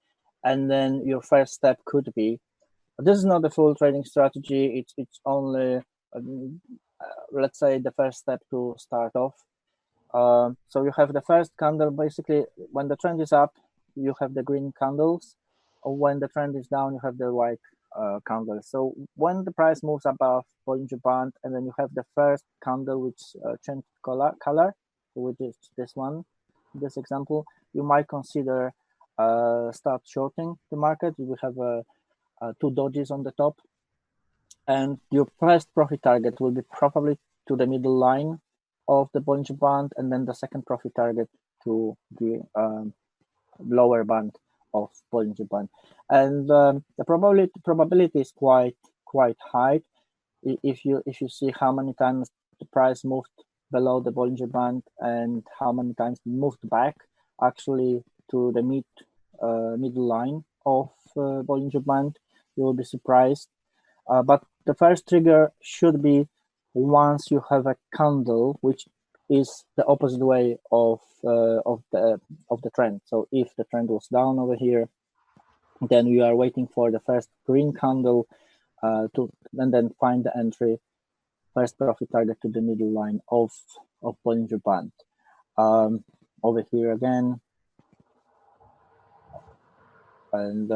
and then your first step could be. This is not the full trading strategy. It's only, let's say, the first step to start off. So you have the first candle. Basically, when the trend is up, you have the green candles. Or when the trend is down, you have the white candles. So when the price moves above Bollinger Band, and then you have the first candle which changed color, which is this one, this example, you might consider start shorting the market. You will have two dodges on the top, and your first profit target will be probably to the middle line of the Bollinger Band, and then the second profit target to the lower band of Bollinger Band. And the probability is quite high. If you see how many times the price moved below the Bollinger Band and how many times it moved back actually to the middle line of Bollinger Band, you will be surprised. But the first trigger should be once you have a candle which is the opposite way of the trend. So if the trend was down over here, then you are waiting for the first green candle and then find the entry, first profit target to the middle line of Bollinger Band. Over here again, And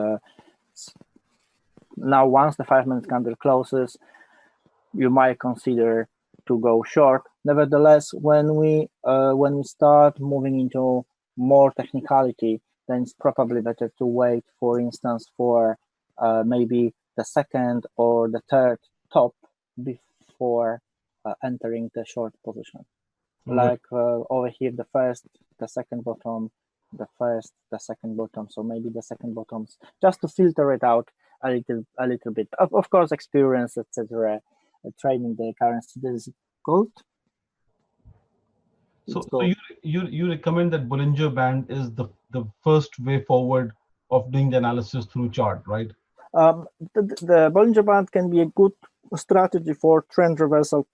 now once the 5-minute candle closes, you might consider to go short. Nevertheless, when we start moving into more technicality, then it's probably better to wait, for instance, for maybe the second or the third top before entering the short position. Like over here, the first, the second bottom, the first, the second bottom. So maybe the second bottoms, just to filter it out a little bit. Of course, experience, etc. Trading the currency, this is gold. So you recommend that Bollinger Band is the first way forward of doing the analysis through chart, right? The Bollinger Band can be a good strategy for trend reversal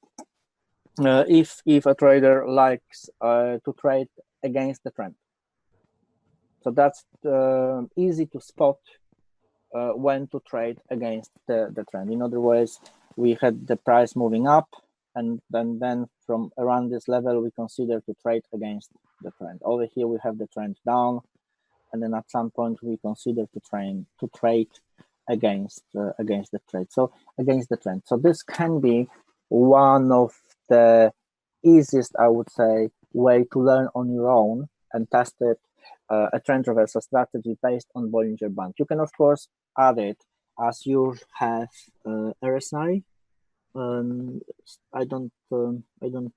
if a trader likes to trade against the trend. So that's easy to spot when to trade against the trend. In other words, we had the price moving up, and then from around this level, we consider to trade against the trend. Over here, we have the trend down, and then at some point, we consider to trade against the trade. So against the trend. So this can be one of the easiest, I would say, way to learn on your own and test it, a trend reversal strategy based on Bollinger Band. You can, of course, add it as you have RSI. I don't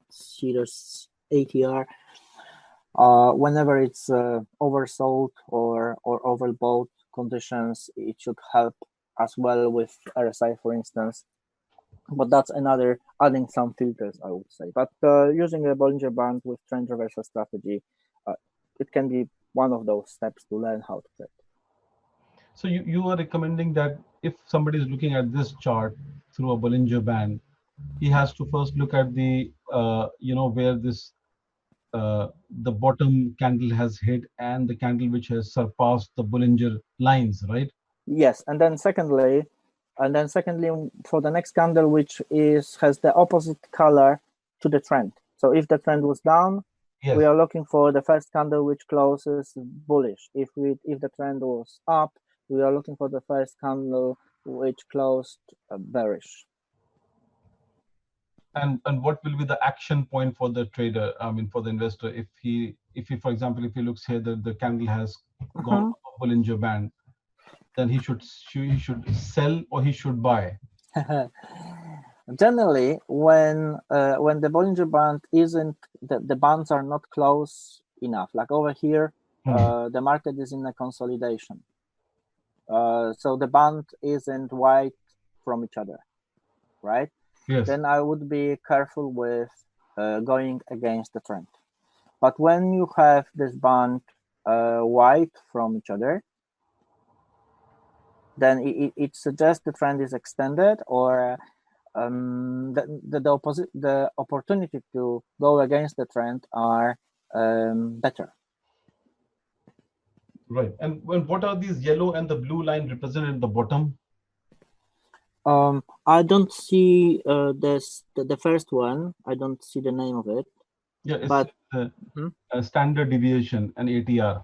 see this ATR. Whenever it's oversold or overbought conditions, it should help as well with RSI, for instance. But that's another, adding some filters, I would say. But using a Bollinger Band with trend reversal strategy, it can be one of those steps to learn how to trade. So you are recommending that if somebody is looking at this chart through a Bollinger Band, he has to first look at the where this the bottom candle has hit and the candle which has surpassed the Bollinger lines, right? Yes, and then secondly, for the next candle, which has the opposite color to the trend. So if the trend was down, we are looking for the first candle which closes bullish. If the trend was up, we are looking for the first candle which closed bearish. And what will be the action point for the trader? I mean, for the investor, if he for example, if he looks here, the candle has gone up a Bollinger Band, then he should sell or he should buy. Generally, when the Bollinger Band isn't, the bands are not close enough. Like over here, the market is in a consolidation. So the band isn't wide from each other, right? Yes. Then I would be careful with going against the trend. But when you have this band wide from each other, then it suggests the trend is extended, or the opportunity to go against the trend are better. Right. And what are these yellow and the blue line represented at the bottom? I don't see the first one. I don't see the name of it. Yeah, it's a standard deviation, an ATR.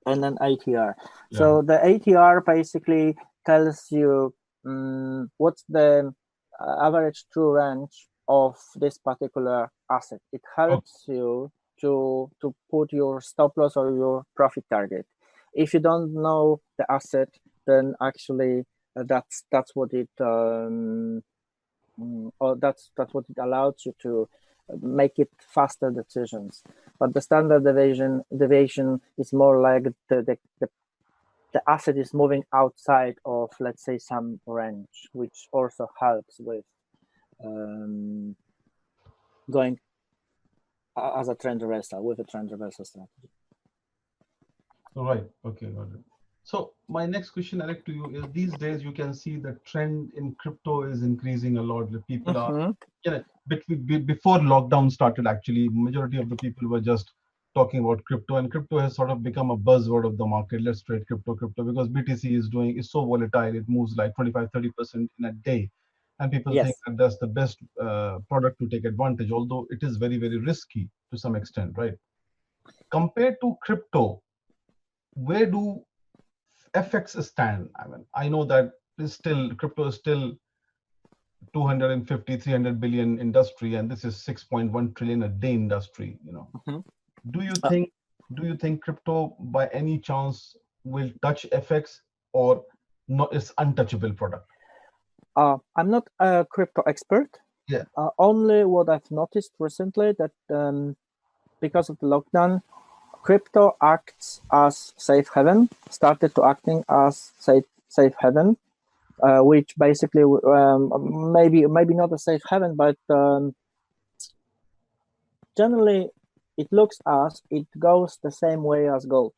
And then ATR. Yeah. So the ATR basically tells you what's the average true range of this particular asset. It helps you to put your stop loss or your profit target. If you don't know the asset, then actually that's what it or that's what it allows you to make it faster decisions. But the standard deviation is more like the asset is moving outside of, let's say, some range, which also helps with going as a trend reversal, with a trend reversal strategy. All right. Okay, got it. So my next question, Alec, to you is: these days you can see the trend in crypto is increasing a lot. The people are, before lockdown started, actually, majority of the people were just talking about crypto, and crypto has sort of become a buzzword of the market. Let's trade crypto, because BTC is so volatile. It moves like 25-30% in a day. And people think that that's the best product to take advantage, although it is very, very risky to some extent, right? Compared to crypto, where do FX stand? I mean, I know that crypto is still 250, 300 billion industry, and this is 6.1 trillion a day industry. Mhm. Do you think crypto by any chance will touch FX, or not? It's untouchable product? I'm not a crypto expert. Yeah. Only what I've noticed recently that because of the lockdown, crypto acts as safe haven, started to acting as safe haven, which basically maybe not a safe haven, but generally it looks as it goes the same way as gold.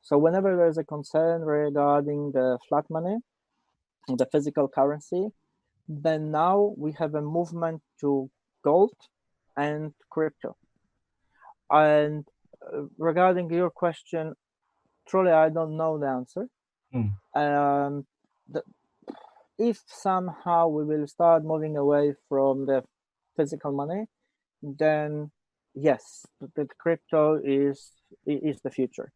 So whenever there's a concern regarding the flat money, the physical currency, then now we have a movement to gold and crypto. And regarding your question, truly I don't know the answer. The, if somehow we will start moving away from the physical money, then yes, the crypto is the future.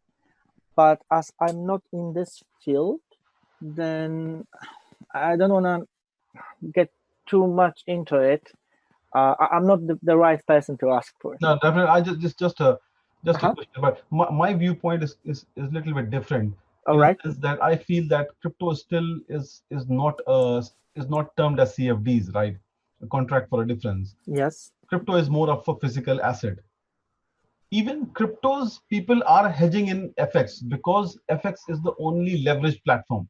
But as I'm not in this field, then I don't want to get too much into it. I'm not the right person to ask for. No, definitely. I just a question, but my viewpoint is a little bit different. All right. Is that I feel that crypto still is not termed as CFDs, right? A contract for a difference. Yes. Crypto is more of a physical asset. Even cryptos, people are hedging in FX because FX is the only leveraged platform.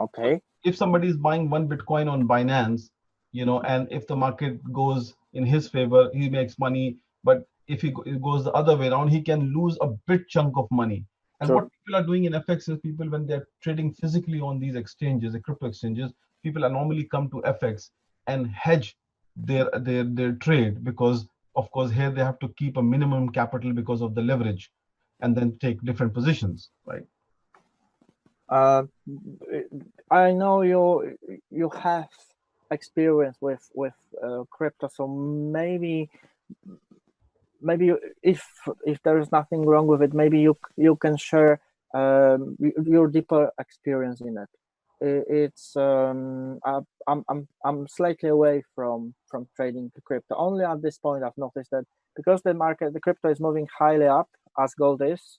Okay. If somebody is buying one Bitcoin on Binance, and if the market goes in his favor, he makes money. But if it goes the other way around, he can lose a big chunk of money. And what people are doing in FX is people, when they're trading physically on these exchanges, the crypto exchanges, people are normally come to FX and hedge their trade, because of course here they have to keep a minimum capital because of the leverage, and then take different positions, right? I know you have experience with crypto, so maybe if there is nothing wrong with it, maybe you can share your deeper experience in it. It's I'm slightly away from trading the crypto. Only at this point I've noticed that because the crypto is moving highly up as gold is,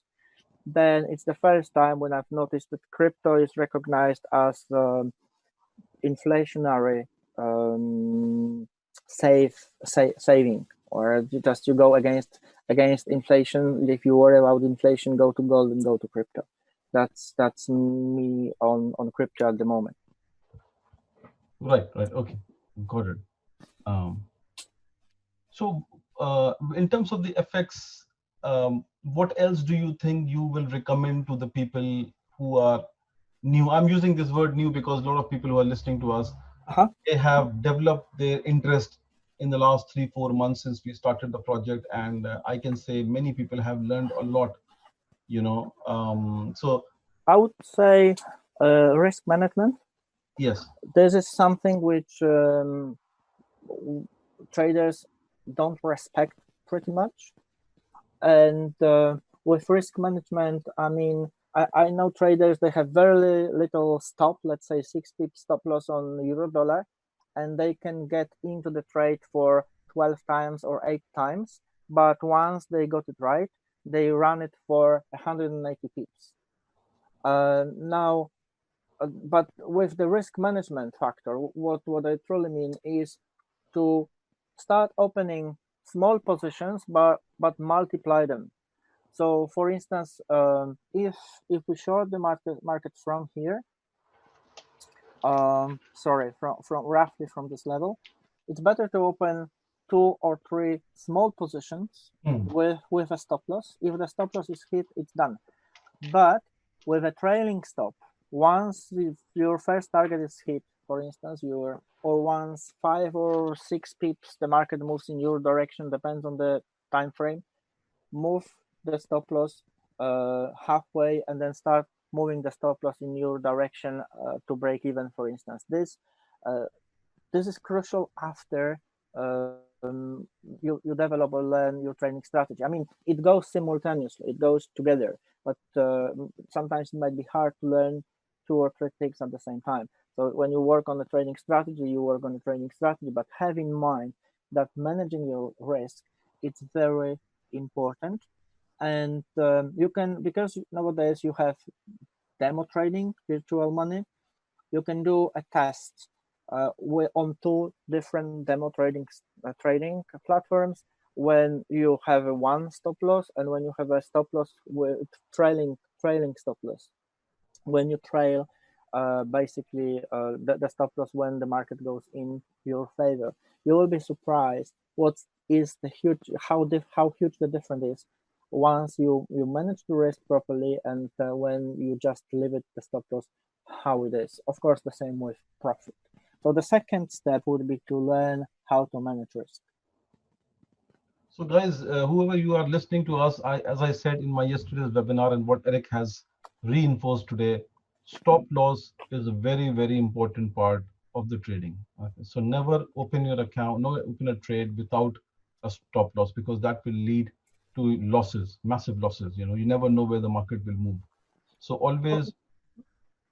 then it's the first time when I've noticed that crypto is recognized as inflationary saving, or just you go against inflation. If you worry about inflation, go to gold and go to crypto. That's me on crypto at the moment. Right. Okay, got it. So in terms of the FX, what else do you think you will recommend to the people who are new? I'm using this word new because a lot of people who are listening to us, they have developed their interest in the last 3-4 months since we started the project, and I can say many people have learned a lot. So I would say risk management. Yes. This is something which traders don't respect pretty much. And with risk management, I mean, I know traders, they have very little stop, let's say 6 pips stop loss on euro dollar, and they can get into the trade for 12 times or 8 times. But once they got it right, they run it for 180 pips. Now, but with the risk management factor, what I truly mean is to start opening small positions, but multiply them. So, for instance, if we short the market from here, from roughly from this level, it's better to open 2 or 3 small positions with a stop loss. If the stop loss is hit, it's done. But with a trailing stop, once your first target is hit, for instance, or once 5 or 6 pips the market moves in your direction, depends on the time frame, move the stop loss halfway and then start moving the stop loss in your direction to break even, for instance. This is crucial after you develop or learn your training strategy. I mean, it goes simultaneously, it goes together, but sometimes it might be hard to learn two or three things at the same time. So when you work on the training strategy, you work on the training strategy, but have in mind that managing your risk, it's very important. And you can, because nowadays you have demo trading, virtual money, you can do a test on two different demo trading platforms when you have a one stop loss and when you have a stop loss with trailing stop loss. When you trail basically the stop loss when the market goes in your favor, you will be surprised what is the huge how huge the difference is once you manage the risk properly, and when you just leave it the stop loss how it is. Of course, the same with profit. So the second step would be to learn how to manage risk. So guys, whoever you are listening to us, as I said in my yesterday's webinar and what Eric has reinforced today, stop loss is a very, very important part of the trading. Okay? So never open your account, no open a trade without a stop loss, because that will lead to losses, massive losses. You never know where the market will move. So always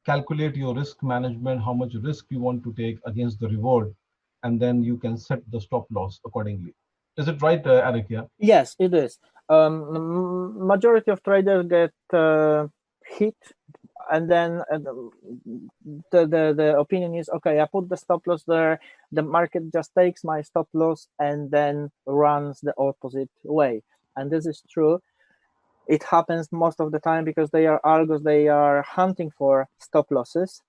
calculate your risk management, how much risk you want to take against the reward, and then you can set the stop loss accordingly. Is it right, Eric? Yeah. Yes, it is. Majority of traders get hit, and then the opinion is, okay, I put the stop loss there, the market just takes my stop loss and then runs the opposite way. And this is true. It happens most of the time because they are algos, they are hunting for stop losses.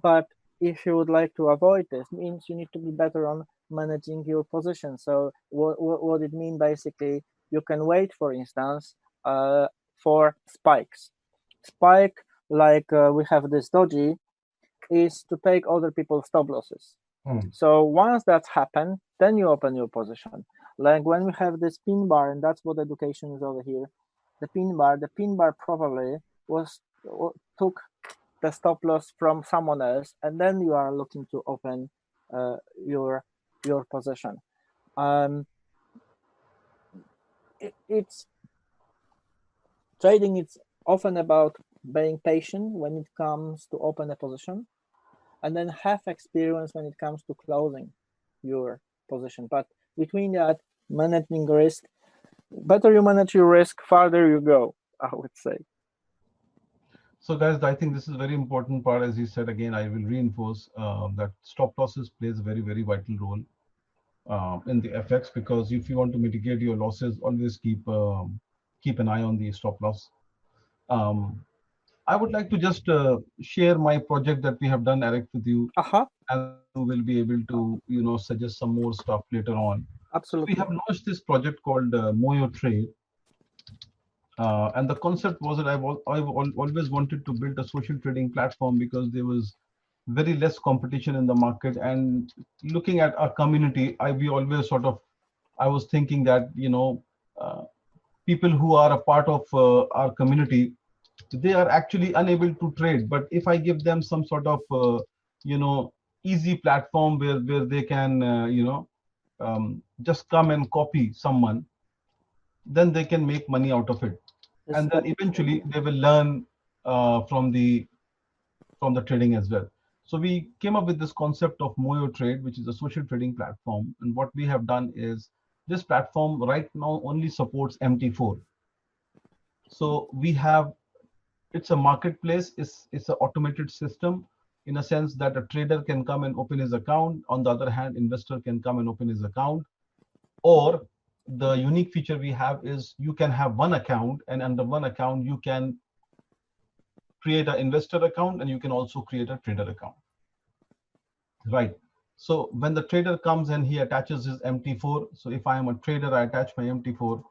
But if you would like to avoid this, means you need to be better on managing your position. So what it means basically, you can wait, for instance, for spikes. Spike, like we have this doji, is to take other people's stop losses. So once that's happened, then you open your position. Like when we have this pin bar, and that's what education is over here. The pin bar probably took the stop loss from someone else, and then you are looking to open your position. It's trading. It's often about being patient when it comes to open a position, and then have experience when it comes to closing your position. But between that, managing risk, better you manage your risk, farther you go, I would say. So guys, I think this is a very important part. As you said, again, I will reinforce that stop losses plays a very, very vital role in the FX, because if you want to mitigate your losses, always keep an eye on the stop loss. I would like to just share my project that we have done, Eric, with you, and then you will be able to, suggest some more stuff later on. Absolutely. We have launched this project called Moyo Trade. And the concept was that I've always wanted to build a social trading platform, because there was very less competition in the market. And looking at our community, I was thinking that, people who are a part of our community, they are actually unable to trade. But if I give them some sort of, easy platform where they can, just come and copy someone, then they can make money out of it, and then eventually they will learn from the trading as well. So we came up with this concept of Moyo Trade, which is a social trading platform. And what we have done is, this platform right now only supports MT4. So it's a marketplace. It's an automated system, in a sense that a trader can come and open his account. On the other hand, investor can come and open his account. Or the unique feature we have is, you can have one account, and under one account you can create an investor account, and you can also create a trader account. Right. So when the trader comes and he attaches his MT4, so if I am a trader, I attach my MT4,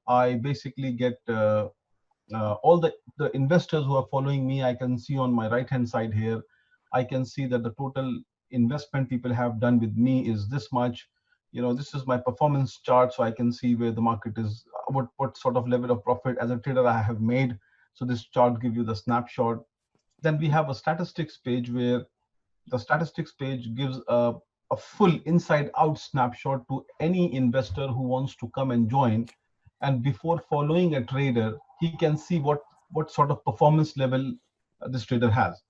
I basically get all the investors who are following me. I can see on my right hand side here, I can see that the total investment people have done with me is this much. This is my performance chart, so I can see where the market is, what sort of level of profit as a trader I have made. So this chart gives you the snapshot. Then we have a statistics page, where the statistics page gives a a full inside out snapshot to any investor who wants to come and join. And before following a trader, he can see what sort of performance level this trader has.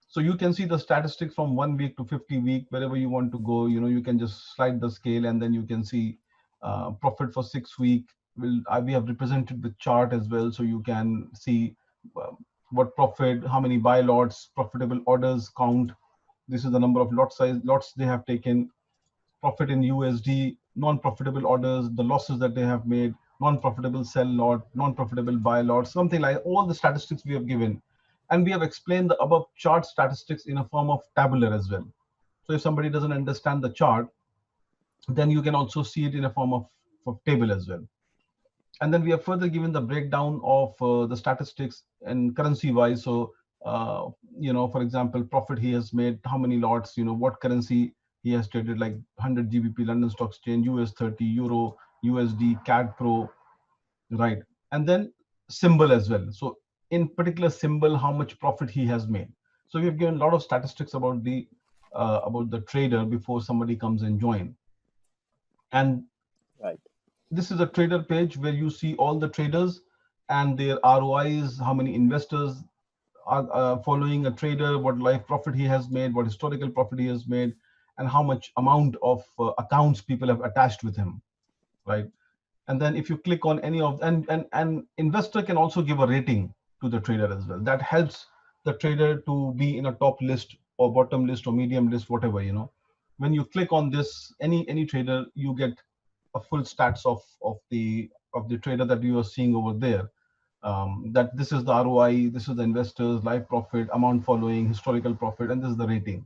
So you can see the statistics from 1 week to 50 week, wherever you want to go. You can just slide the scale, and then you can see profit for 6 week. We have represented with chart as well, so you can see what profit, how many buy lots, profitable orders count. This is the number of lots they have taken, profit in USD, non-profitable orders, the losses that they have made, non-profitable sell lot, non-profitable buy lot, something like all the statistics we have given. And we have explained the above chart statistics in a form of tabular as well. So if somebody doesn't understand the chart, then you can also see it in a form of table as well. And then we have further given the breakdown of the statistics and currency wise. So, for example, profit he has made, how many lots, what currency he has traded, like 100 GBP, London Stock Exchange, US 30, Euro, USD, CAD Pro, right? And then symbol as well. So in particular symbol, how much profit he has made. So we've given a lot of statistics about the trader before somebody comes and join. And right. This is a trader page where you see all the traders and their ROIs, how many investors are following a trader, what life profit he has made, what historical profit he has made, and how much amount of accounts people have attached with him, right? And then if you click on any of, and investor can also give a rating to the trader as well. That helps the trader to be in a top list or bottom list or medium list, whatever, When you click on this, any trader, you get a full stats of the trader that you are seeing over there. That this is the ROI, this is the investors, life profit, amount following, historical profit, and this is the rating.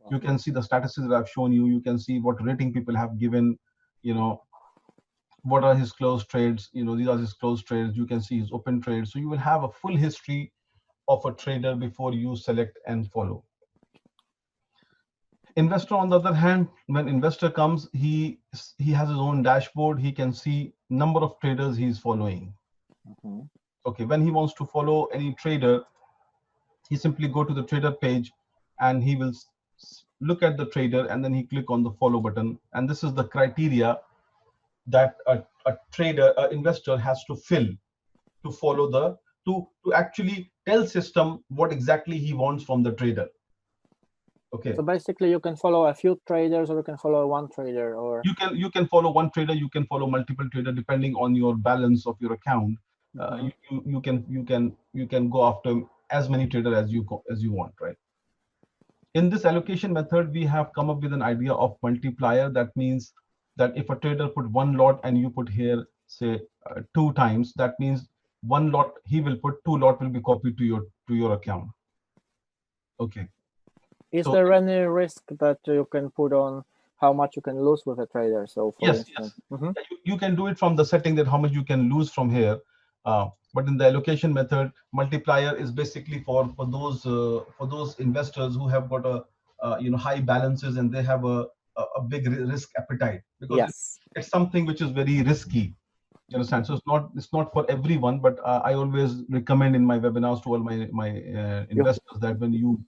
Wow. You can see the statistics that I've shown you. You can see what rating people have given, what are his closed trades, these are his closed trades. You can see his open trades. So you will have a full history of a trader before you select and follow. Investor, on the other hand, when investor comes, he has his own dashboard. He can see number of traders he is following. Mm-hmm. Okay, when he wants to follow any trader, he simply go to the trader page and he will look at the trader, and then he click on the follow button. And this is the criteria that a trader, an investor has to fill to follow to actually tell system what exactly he wants from the trader. Okay. So basically, you can follow a few traders, or you can follow one trader, or you can follow one trader. You can follow multiple trader depending on your balance of your account. Mm-hmm. You can go after as many trader as you want, right? In this allocation method, we have come up with an idea of multiplier. That means that if a trader put one lot and you put here, say 2 times, that means one lot he will put, 2 lot will be copied to your account. Okay. Is there any risk that you can put on how much you can lose with a trader? So for instance, mm-hmm. You can do it from the setting that how much you can lose from here. But in the allocation method, multiplier is basically for those investors who have got a high balances and they have a big risk appetite, because it's something which is very risky. You understand? So it's not for everyone, but I always recommend in my webinars to all my investors that when you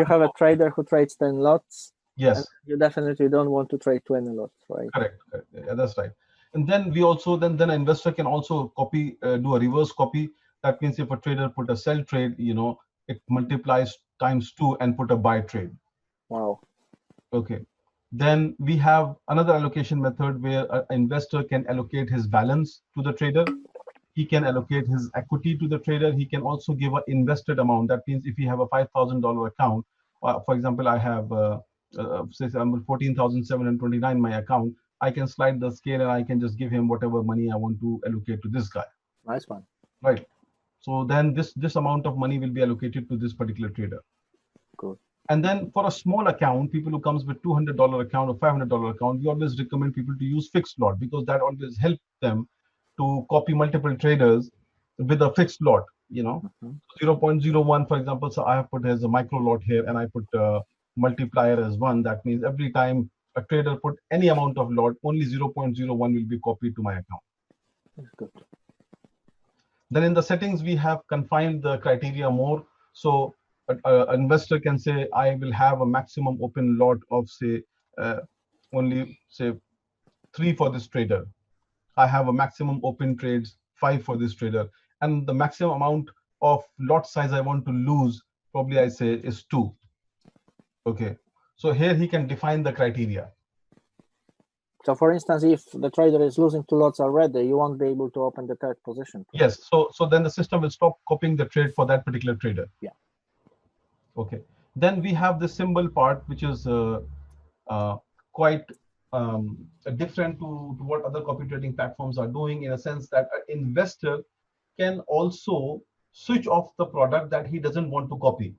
have a trader who trades 10 lots. Yes. You definitely don't want to trade 20 lots, right? Correct. Yeah, that's right. And then we also then an investor can also copy, do a reverse copy. That means if a trader put a sell trade, it multiplies times 2 and put a buy trade. Wow. Okay. Then we have another allocation method where an investor can allocate his balance to the trader. He can allocate his equity to the trader. He can also give an invested amount. That means if you have a $5,000 account, for example, I have say 14,729 my account, I can slide the scale and I can just give him whatever money I want to allocate to this guy. Nice one. Right. So then this amount of money will be allocated to this particular trader. Good. And then for a small account, people who comes with $200 account or $500 account, we always recommend people to use fixed lot, because that always helps them to copy multiple traders with a fixed lot, Mm-hmm. 0.01, for example. So I have put as a micro lot here, and I put multiplier as 1. That means every time a trader put any amount of lot, only 0.01 will be copied to my account. That's good. Then in the settings, we have confined the criteria more. So an investor can say, I will have a maximum open lot of say only say 3 for this trader. I have a maximum open trades 5 for this trader, and the maximum amount of lot size I want to lose, probably I say is 2. Okay, so here he can define the criteria. So for instance, if the trader is losing 2 lots already, you won't be able to open the third position. Yes, so then the system will stop copying the trade for that particular trader. Yeah. Okay, then we have the symbol part, which is quite different to what other copy trading platforms are doing, in a sense that an investor can also switch off the product that he doesn't want to copy.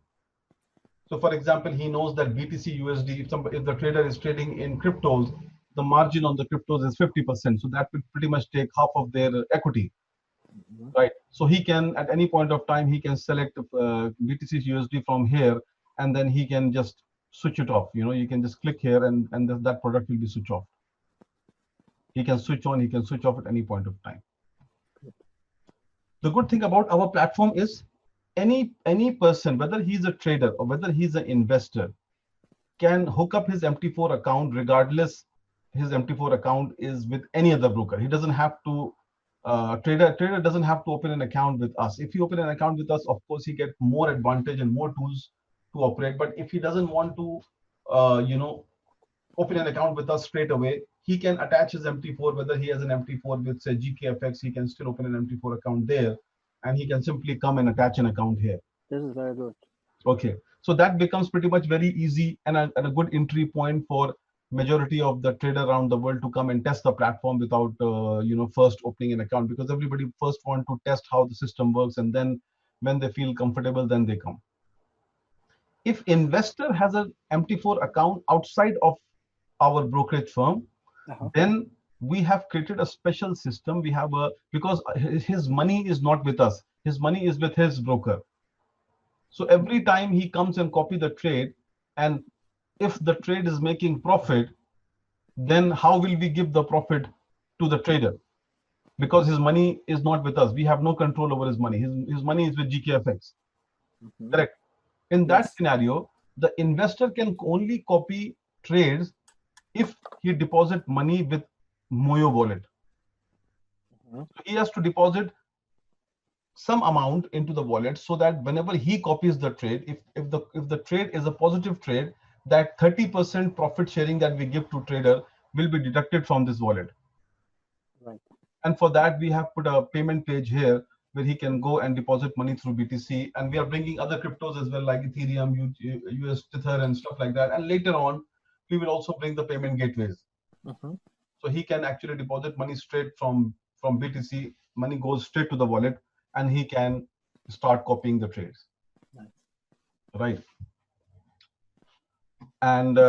So for example, he knows that BTC USD, if the trader is trading in cryptos, the margin on the cryptos is 50%. So that will pretty much take half of their equity, right? So he can, at any point of time, he can select BTC USD from here, and then he can just switch it off. You can just click here, and that product will be switched off. He can switch on, he can switch off at any point of time. The good thing about our platform is any person, whether he's a trader or whether he's an investor, can hook up his MT4 account regardless his MT4 account is with any other broker. He doesn't have to, trader doesn't have to open an account with us. If he open an account with us, of course, he get more advantage and more tools to operate. But if he doesn't want to, open an account with us straight away, he can attach his MT4, whether he has an MT4 with say GKFX, he can still open an MT4 account there, and he can simply come and attach an account here. This is very good. Okay, so that becomes pretty much very easy and a good entry point for majority of the trader around the world to come and test the platform without first opening an account, because everybody first want to test how the system works, and then when they feel comfortable, then they come. If investor has an MT4 account outside of our brokerage firm, then we have created a special system. We have because his money is not with us, his money is with his broker. So every time he comes and copy the trade, and if the trade is making profit, then how will we give the profit to the trader? Because his money is not with us. We have no control over his money. His money is with GKFX. Correct. In that scenario, the investor can only copy trades if he deposit money with Moyo wallet. So he has to deposit some amount into the wallet, so that whenever he copies the trade, if the trade is a positive trade, that 30% profit sharing that we give to trader will be deducted from this wallet. Right. And for that, we have put a payment page here where he can go and deposit money through BTC, and we are bringing other cryptos as well, like Ethereum, US Tether, and stuff like that. And later on, we will also bring the payment gateways. So he can actually deposit money straight from BTC. Money goes straight to the wallet, and he can start copying the trades. Nice. Right. And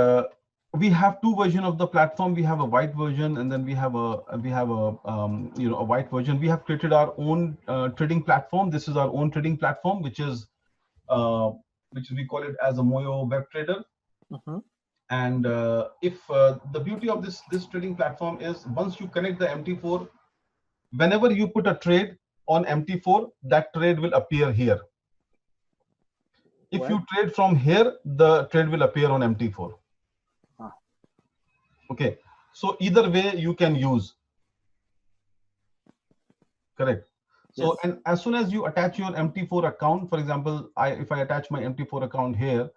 we have two versions of the platform. We have a white version, and then we have a white version. We have created our own trading platform. This is our own trading platform, which we call it as a Moyo Web Trader. And the beauty of this trading platform is, once you connect the MT4, whenever you put a trade on MT4, that trade will appear here. If you trade from here, the trade will appear on MT4. Okay, so either way you can use. Correct. So, and as soon as you attach your MT4 account, for example, if I attach my MT4 account here,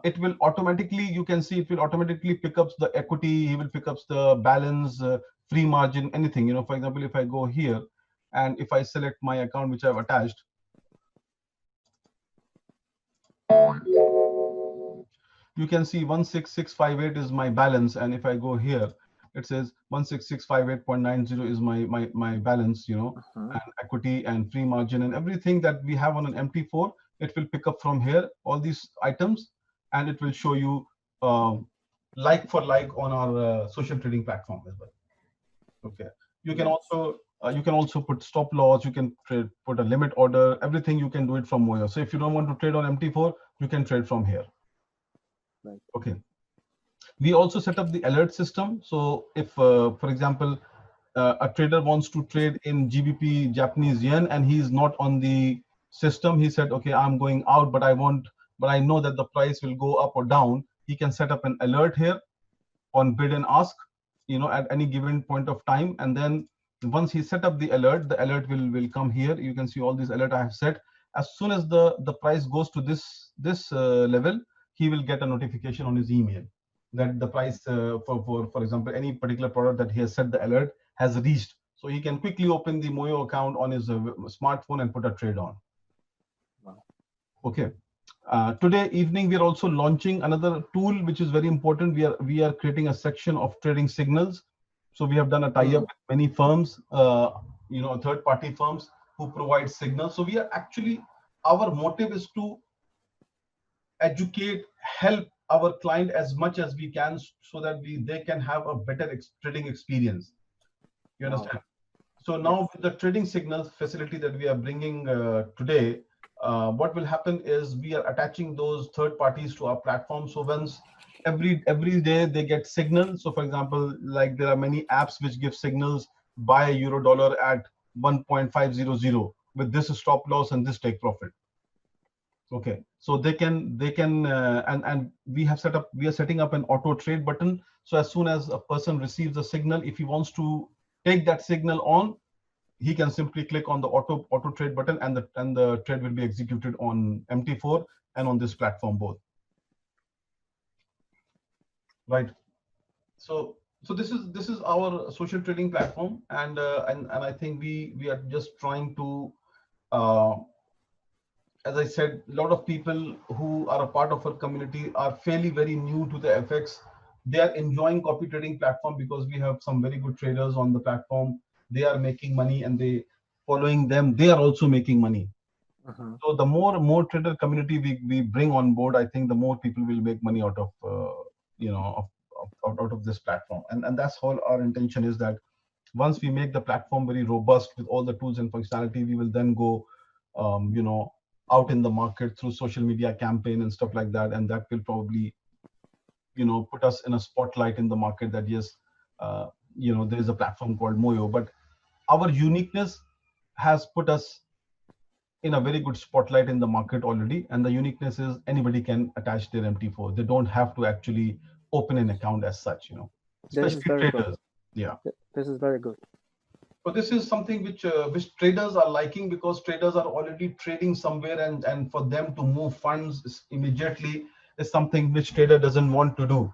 it will automatically, you can see it will automatically pick up the equity, he will pick up the balance, free margin, anything. For example, if I go here and if I select my account which I've attached, you can see 16658 is my balance, and if I go here, it says 16658.90 is my balance, and equity and free margin and everything that we have on an MT4. It will pick up from here all these items, and it will show you like for like on our social trading platform as well. Okay, you can also put stop loss, you can put a limit order, everything you can do it from Moyo. So if you don't want to trade on MT4, you can trade from here. Right. Okay. We also set up the alert system. So if, for example, a trader wants to trade in GBP, Japanese yen, and he's not on the system, he said, okay, I'm going out, but I know that the price will go up or down. He can set up an alert here, on bid and ask, at any given point of time. And then once he set up the alert will come here. You can see all these alert I have set. As soon as the price goes to this level, he will get a notification on his email that the price for example, any particular product that he has set the alert has reached. So he can quickly open the Moyo account on his smartphone and put a trade on. Wow. Okay. Today evening, we are also launching another tool which is very important. We are creating a section of trading signals. So we have done a tie-up with many firms, third-party firms who provide signals. So we are actually, our motive is to educate, help our client as much as we can, so that they can have a better trading experience. You understand? So now with the trading signals facility that we are bringing today, what will happen is we are attaching those third parties to our platform. So once every day they get signals. So for example, like there are many apps which give signals, buy euro dollar at 1.500 with this stop loss and this take profit. Okay, so they can and we are setting up an auto trade button. So as soon as a person receives a signal, if he wants to take that signal on, he can simply click on the auto trade button, and the trade will be executed on Mt4 and on this platform both. Right. So this is our social trading platform, and I think we are just trying to, as I said, a lot of people who are a part of our community are fairly very new to the FX. They are enjoying copy trading platform because we have some very good traders on the platform. They are making money, and they following them, they are also making money. So the more trader community we bring on board, I think the more people will make money out of out of this platform. And that's all our intention is, that once we make the platform very robust with all the tools and functionality, we will then go out in the market through social media campaign and stuff like that, and that will probably put us in a spotlight in the market, that yes, there is a platform called Moyo. But our uniqueness has put us in a very good spotlight in the market already, and the uniqueness is anybody can attach their Mt4. They don't have to actually open an account as such, especially traders. Yeah, this is very good. But this is something which traders are liking, because traders are already trading somewhere, and for them to move funds immediately is something which trader doesn't want to do,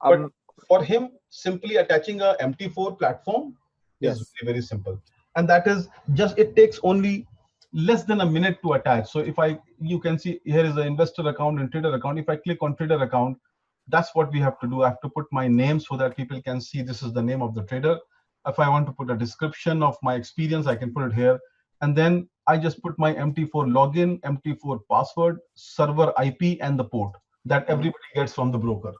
But for him, simply attaching a Mt4 platform is very, very simple. And that is just, it takes only less than a minute to attach. So if you can see here is an investor account and trader account. If I click on trader account, that's what we have to do. I have to put my name so that people can see this is the name of the trader. If I want to put a description of my experience, I can put it here. And then I just put my Mt4 login, Mt4 password, server IP, and the port that everybody gets from the broker.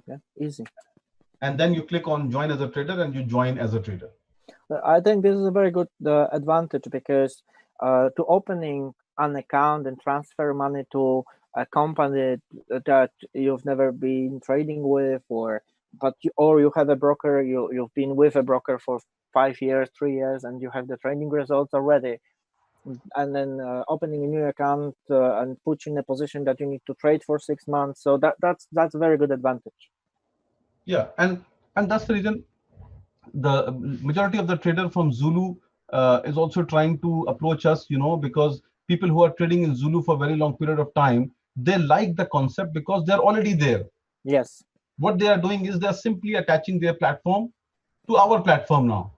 Yeah, easy. And then you click on join as a trader, and you join as a trader. I think this is a very good advantage, because to opening an account and transfer money to a company that you've never been trading with, or you have a broker, you've been with a broker for 5 years, 3 years, and you have the trading results already, and then opening a new account and put you in a position that you need to trade for 6 months. So that's a very good advantage. Yeah, and that's the reason the majority of the trader from Zulu is also trying to approach us, because people who are trading in Zulu for a very long period of time, they like the concept because they're already there. Yes. What they are doing is they're simply attaching their platform to our platform now.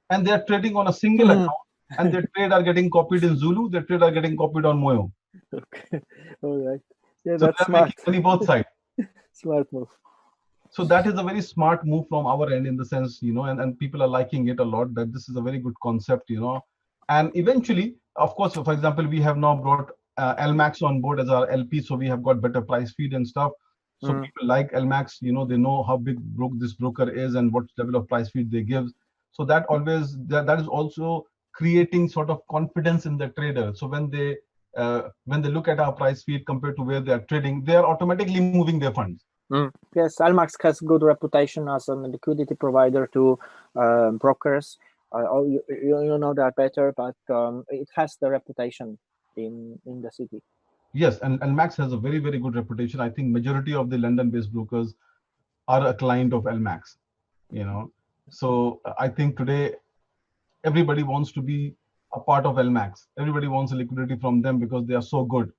And they're trading on a single account, and their trade are getting copied in Zulu, their trade are getting copied on Moyo. Okay. All right. Yeah, so that's they're smart. making money both sides. Smart move. So that is a very smart move from our end, in the sense, and people are liking it a lot, that this is a very good concept, and eventually, of course, for example, we have now brought LMAX on board as our LP, so we have got better price feed and stuff. So people like LMAX, they know how big this broker is and what level of price feed they give. So that is also creating sort of confidence in the trader. So when they look at our price feed compared to where they are trading, they are automatically moving their funds. Yes, LMAX has good reputation as a liquidity provider to brokers. You know that better, but it has the reputation in the city. Yes, and Max has a very, very good reputation. I think majority of the London-based brokers are a client of LMAX, you know. So I think today everybody wants to be a part of LMAX. Everybody wants a liquidity from them because they are so good.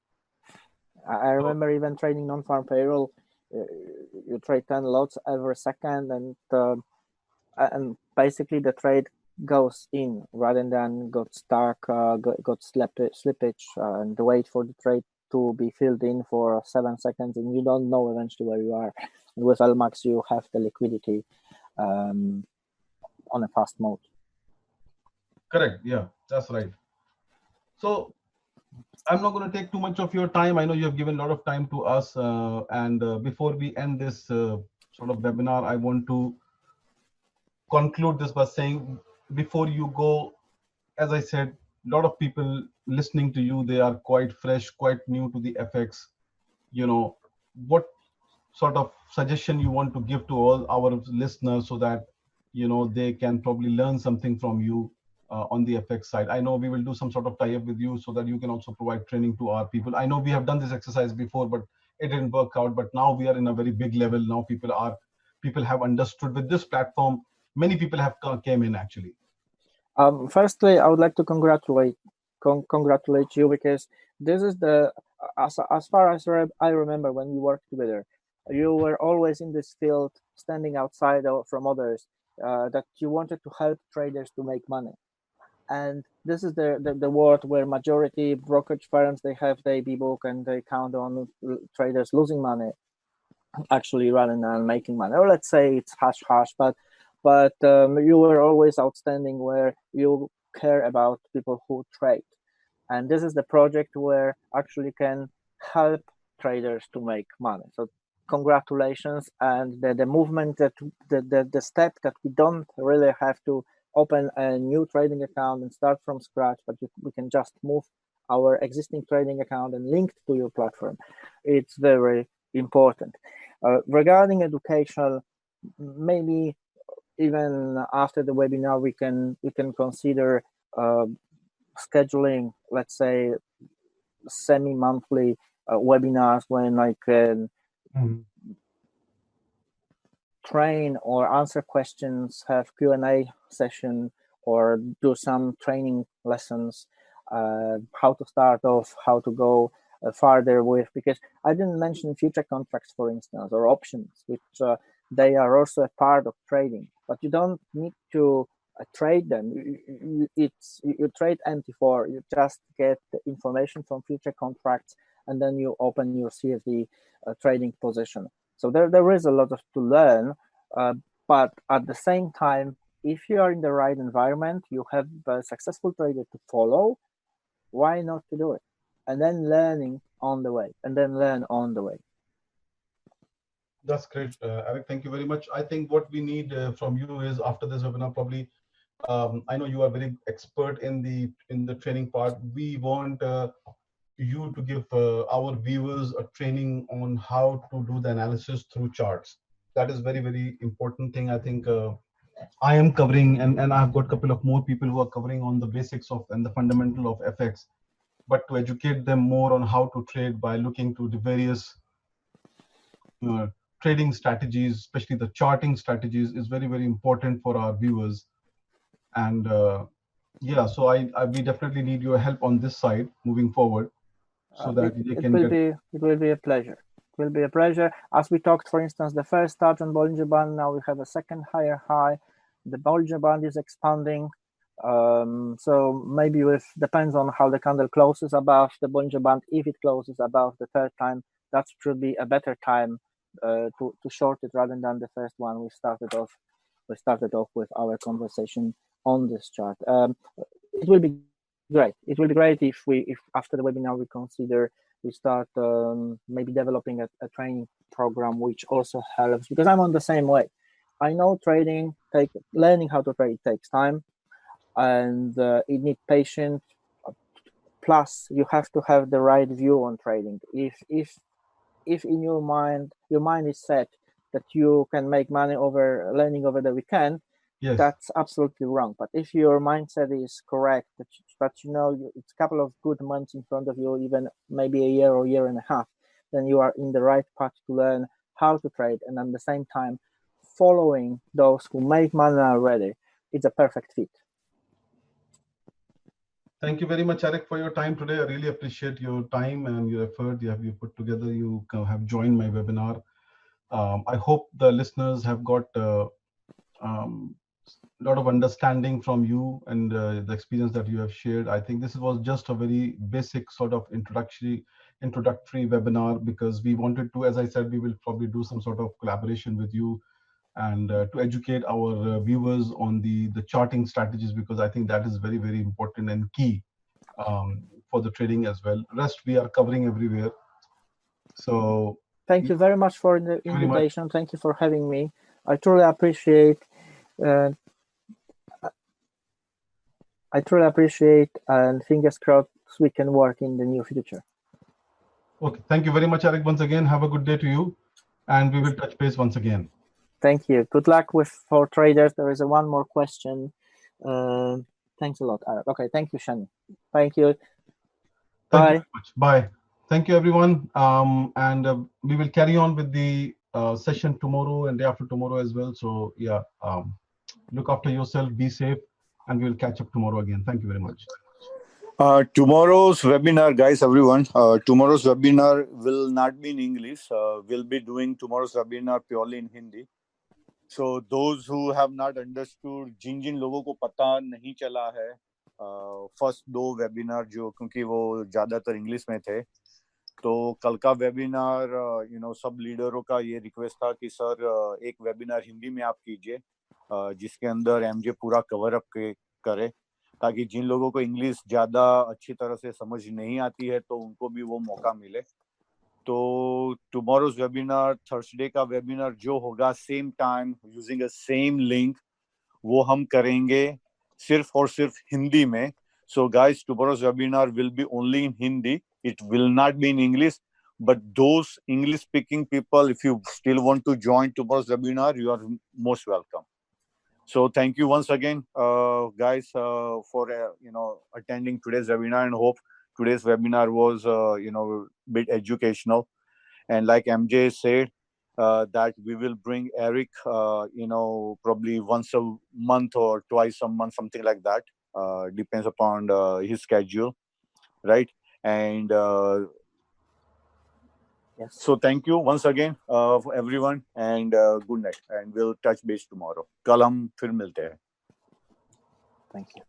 I So remember even trading non-farm payroll. You trade 10 lots every second, and basically the trade goes in rather than got stuck, got slippage, and wait for the trade to be filled in for 7 seconds, and you don't know eventually where you are. And with LMAX, you have the liquidity on a fast mode. correct, yeah, that's right. So I'm not going to take too much of your time. I know you have given a lot of time to us, and before we end this sort of webinar, I want to conclude this by saying, before you go, as I said, a lot of people listening to you, they are quite fresh, quite new to the FX. You know, what sort of suggestion you want to give to all our listeners so that, you know, they can probably learn something from you on the FX side? I know we will do some sort of tie-up with you so that you can also provide training to our people. I know we have done this exercise before, but it didn't work out. But now we are in a very big level. Now people have understood with this platform. Many people have came in actually. Firstly, I would like to congratulate you, because this is as far as I remember when we worked together, you were always in this field, standing outside from others, that you wanted to help traders to make money. And this is the world where majority brokerage firms, they have the AB book and they count on traders losing money actually rather than making money, or let's say it's hush, but you were always outstanding where you care about people who trade. And this is the project where actually can help traders to make money. So congratulations. And the movement, that the step that we don't really have to open a new trading account and start from scratch, but we can just move our existing trading account and link to your platform. It's very important. Regarding educational, maybe even after the webinar, we can consider scheduling, let's say, semi-monthly webinars when I can train or answer questions, have Q&A session, or do some training lessons, how to start off, how to go farther with, because I didn't mention future contracts, for instance, or options, which they are also a part of trading, but you don't need to trade them. You trade Mt4, you just get the information from future contracts, and then you open your CFD trading position. So there is a lot to learn, but at the same time, if you are in the right environment, you have a successful trader to follow, why not to do it? And then learning on the way, and then learn on the way. That's great, Eric. Thank you very much. I think what we need from you is, after this webinar, probably, I know you are very expert in the training part. We want you to give our viewers a training on how to do the analysis through charts. That is very, very important thing. I think I am covering, and I've got a couple of more people who are covering on the basics of and the fundamental of FX, but to educate them more on how to trade by looking to the various uh, trading strategies, especially the charting strategies, is very, very important for our viewers. And yeah, so we definitely need your help on this side moving forward, so that they can get. It will be a pleasure. It will be a pleasure. As we talked, for instance, the first touch on Bollinger Band, now we have a second higher high. The Bollinger Band is expanding. So maybe depends on how the candle closes above the Bollinger Band. If it closes above the third time, that should be a better time to short it rather than the first one we started off with our conversation on this chart. It will be great. It will be great if after the webinar we start maybe developing a training program which also helps, because I'm on the same way. I know learning how to trade takes time, and it needs patience. Plus, you have to have the right view on trading. If in your mind is set that you can make money learning over the weekend, Yes. That's absolutely wrong. But if your mindset is correct, that you know it's a couple of good months in front of you, even maybe a year or year and a half, then you are in the right path to learn how to trade, and at the same time following those who make money already. It's a perfect fit. Thank you very much, Eric, for your time today. I really appreciate your time and your effort you put together. You have joined my webinar. I hope the listeners have got a lot of understanding from you and the experience that you have shared. I think this was just a very basic sort of introductory webinar, because we wanted to, as I said, we will probably do some sort of collaboration with you and to educate our viewers on the charting strategies, because I think that is very, very important and key for the trading as well. Rest we are covering everywhere. So thank you very much for the invitation. Thank you for having me. I truly appreciate and fingers crossed we can work in the near future. Okay, thank you very much, Eric. Once again, have a good day to you, and we will touch base once again. Thank you. Good luck for traders. There is one more question. Thanks a lot, Eric. Okay, thank you, Shani. Thank you. Thank you very much. Bye. Thank you, everyone. And we will carry on with the session tomorrow and day after tomorrow as well. So yeah, look after yourself, be safe, and we will catch up tomorrow again. Thank you very much. Tomorrow's webinar, guys, everyone, tomorrow's webinar will not be in English. We'll be doing tomorrow's webinar purely in Hindi. So those who have not understood, जिन लोगों को पता नहीं चला है first 2 webinar जो, क्योंकि वो ज़्यादातर इंग्लिश में थे, तो कल का वेबिनार सब लीडरों का ये रिक्वेस्ट था कि सर एक वेबिनार हिंदी में आप कीजिए जिसके अंदर एमजे पूरा कवर अप करे, ताकि जिन लोगों को इंग्लिश ज़्यादा अच्छी तरह से समझ नहीं आती है तो उनको भी वो मौका मिले. तो टुमारोज वेबिनार, थर्सडे का वेबिनार जो होगा same time using a same link, वो हम करेंगे सिर्फ और सिर्फ हिंदी में. So guys, tomorrow's webinar will be only in Hindi. It will not be in English. But those English speaking people, if you still want to join tomorrow's webinar, you are most welcome. So thank you once again, guys, for attending today's webinar, and hope today's webinar was bit educational. And like MJ said, that we will bring Eric, probably once a month or twice a month, something like that. Depends upon his schedule, right? And yes. So thank you once again for everyone, and good night. And we'll touch base tomorrow. कल हम फिर मिलते हैं. Thank you.